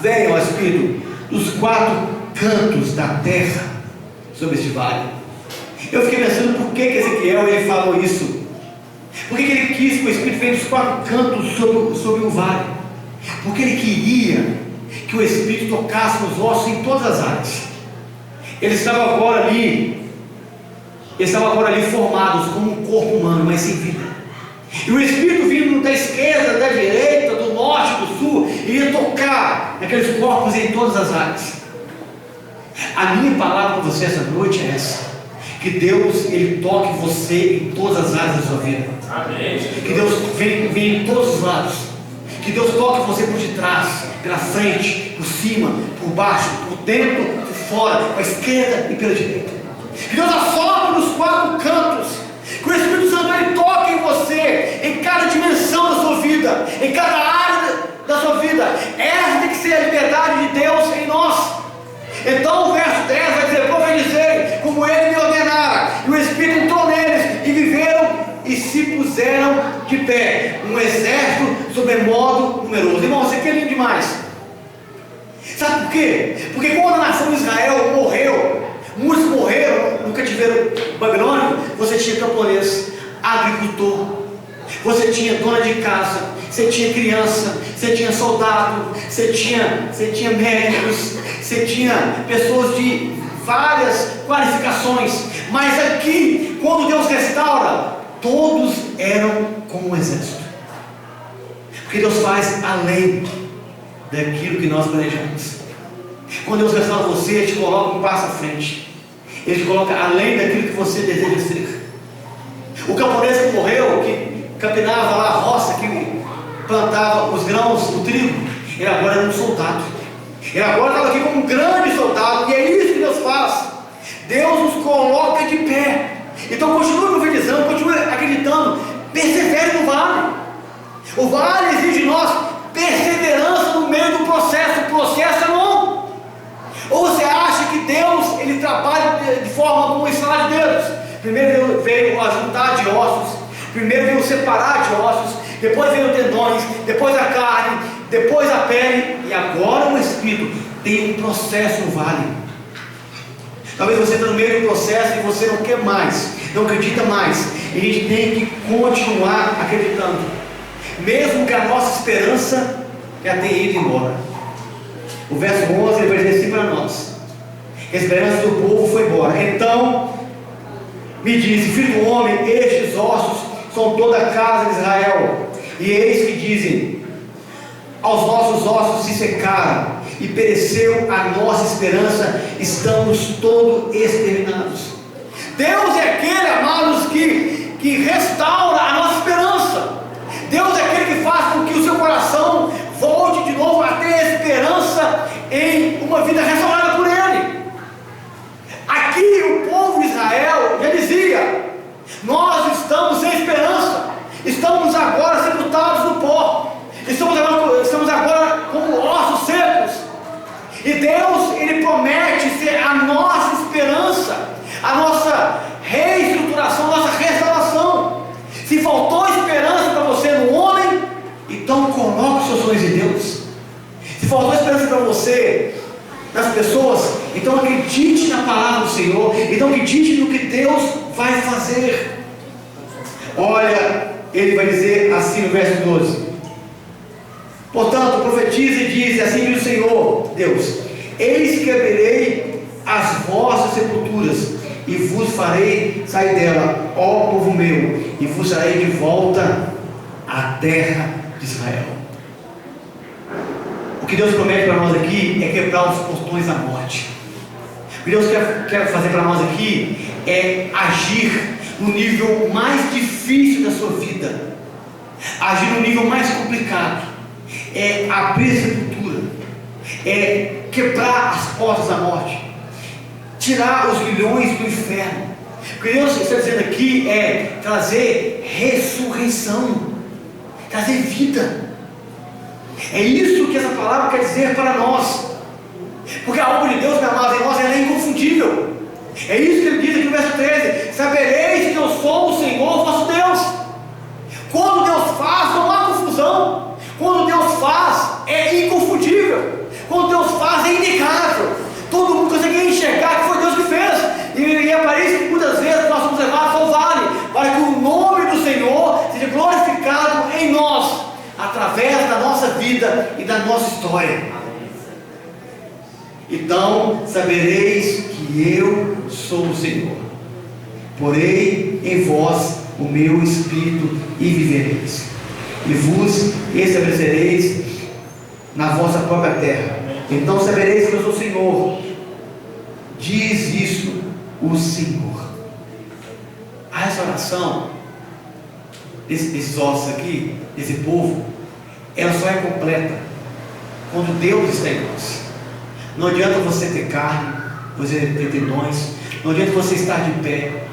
venha, ó Espírito, dos quatro cantos da terra sobre este vale. Eu fiquei pensando por que Ezequiel ele falou isso. Por que ele quis que o Espírito venha dos quatro cantos sobre o vale? Porque ele queria que o Espírito tocasse nos ossos em todas as áreas. Eles estavam agora ali formados como um corpo humano, mas sem vida. E o Espírito vindo da esquerda, da direita, do norte, do sul, iria tocar naqueles corpos em todas as áreas. A minha palavra para você essa noite é essa: que Deus, ele toque você em todas as áreas da sua vida. Amém. Que Deus venha em todos os lados. Que Deus toque você por detrás, pela frente, por cima, por baixo, por dentro, por fora, para a esquerda e pela direita. Que Deus assopre nos quatro cantos. Que o Espírito Santo ele toque em você, em cada dimensão da sua vida, em cada área da sua vida. Essa tem que ser a liberdade de Deus em nós. Então o verso 10 vai dizer: profetizei como ele me ordenara, e o Espírito entrou neles, e viveram e se puseram de pé, um exército sobremodo numeroso. Irmão, isso aqui é lindo demais. Sabe por quê? Porque quando a nação de Israel morreu, muitos morreram no cativeiro babilônico, você tinha camponês, agricultor, você tinha dona de casa, você tinha criança, você tinha soldado, você tinha médicos, você tinha pessoas de várias qualificações. Mas aqui, quando Deus restaura, todos eram como um exército. Porque Deus faz além daquilo que nós planejamos. Quando Deus restaura você, Ele te coloca um passo à frente. Ele te coloca além daquilo que você deseja ser. O camponês que morreu, que capinava lá a roça, que plantava os grãos, o trigo, ele agora era um soldado. Ele agora estava aqui como um grande soldado. E é isso que Deus faz. Deus nos coloca de pé. Então continue profetizando, continue acreditando. Persevere no vale. O vale exige de nós perseverança no meio do processo. O processo é longo. Ou você acha que Deus, ele trabalha de forma como instalar de dedos? Primeiro veio a juntar de ossos, primeiro veio separar de ossos, depois veio tendões, depois a carne, depois a pele, e agora o Espírito. Tem um processo no vale. Talvez você está no meio do processo e você não quer mais, não acredita mais. E a gente tem que continuar acreditando, mesmo que a nossa esperança já tenha ido embora. O verso 11 ele vai dizer assim para nós: a esperança do povo foi embora. Então me disse: filho do homem, estes ossos são toda a casa de Israel. E eis que dizem: aos nossos ossos se secaram, e pereceu a nossa esperança, estamos todos exterminados. Deus é aquele, amados, que restaura a nossa esperança. Deus é aquele que faz com que o seu coração volte de novo a ter esperança em uma vida restaurada por Ele. Aqui o povo de Israel já dizia: nós estamos sem esperança, estamos agora sepultados no pó, estamos agora como ossos secos. E Deus, Ele promete ser a nossa esperança, a nossa reestruturação, a nossa restauração. Se faltou esperança para você no homem, então coloque os seus sonhos em Deus. Se faltou esperança para você nas pessoas, então acredite na palavra do Senhor, então acredite no que Deus vai fazer. Olha, ele vai dizer assim no verso 12: portanto, profetiza e diz: assim diz o Senhor Deus, eis que abrirei as vossas sepulturas, e vos farei sair dela, ó povo meu, e vos trarei de volta à terra de Israel. O que Deus promete para nós aqui é quebrar os portões da morte. O que Deus quer fazer para nós aqui é agir no nível mais difícil da sua vida, agir no nível mais complicado, é abrir a sepultura, é quebrar as portas da morte, tirar os grilhões do inferno. O que Deus está dizendo aqui é trazer ressurreição, trazer vida. É isso que essa palavra quer dizer para nós, porque a obra de Deus, meu amado, em nós ela é inconfundível. É isso que ele diz aqui no verso 13: sabereis que eu sou o Senhor vosso Deus. Quando Deus faz, não há confusão. Quando Deus faz, é inconfundível. Quando Deus faz, é inegável. Todo mundo consegue enxergar que foi Deus que fez. E é para isso que muitas vezes nós somos levados ao vale, para que o nome do Senhor seja glorificado em nós, através da nossa vida e da nossa história. Então sabereis que eu sou o Senhor, porei em vós o meu Espírito e vivereis, e vos estabelecereis na vossa própria terra. Então sabereis que eu sou o Senhor, diz isso o Senhor. A restauração desses ossos aqui, desse povo, ela só é completa quando Deus está em nós. Não adianta você ter carne, você ter tendões, não adianta você estar de pé,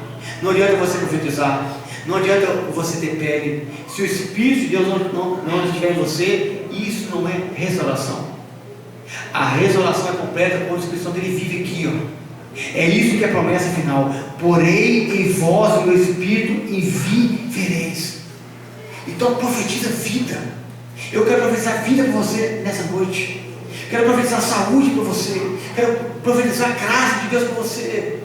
não adianta você profetizar, não adianta você ter pele. Se o Espírito de Deus não estiver em você, isso não é restauração. A restauração é completa quando o Espírito Santo ele vive aqui, ó. É isso que é a promessa final: porém em vós o meu Espírito e vivereis. Então profetiza vida. Eu quero profetizar vida para você nessa noite. Quero profetizar saúde para você. Quero profetizar a graça de Deus para você.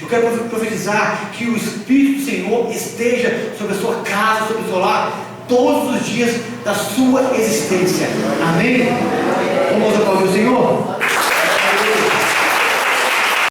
Eu quero profetizar que o Espírito do Senhor esteja sobre a sua casa, sobre o seu lar, todos os dias da sua existência. Amém? Vamos aplaudir o Senhor?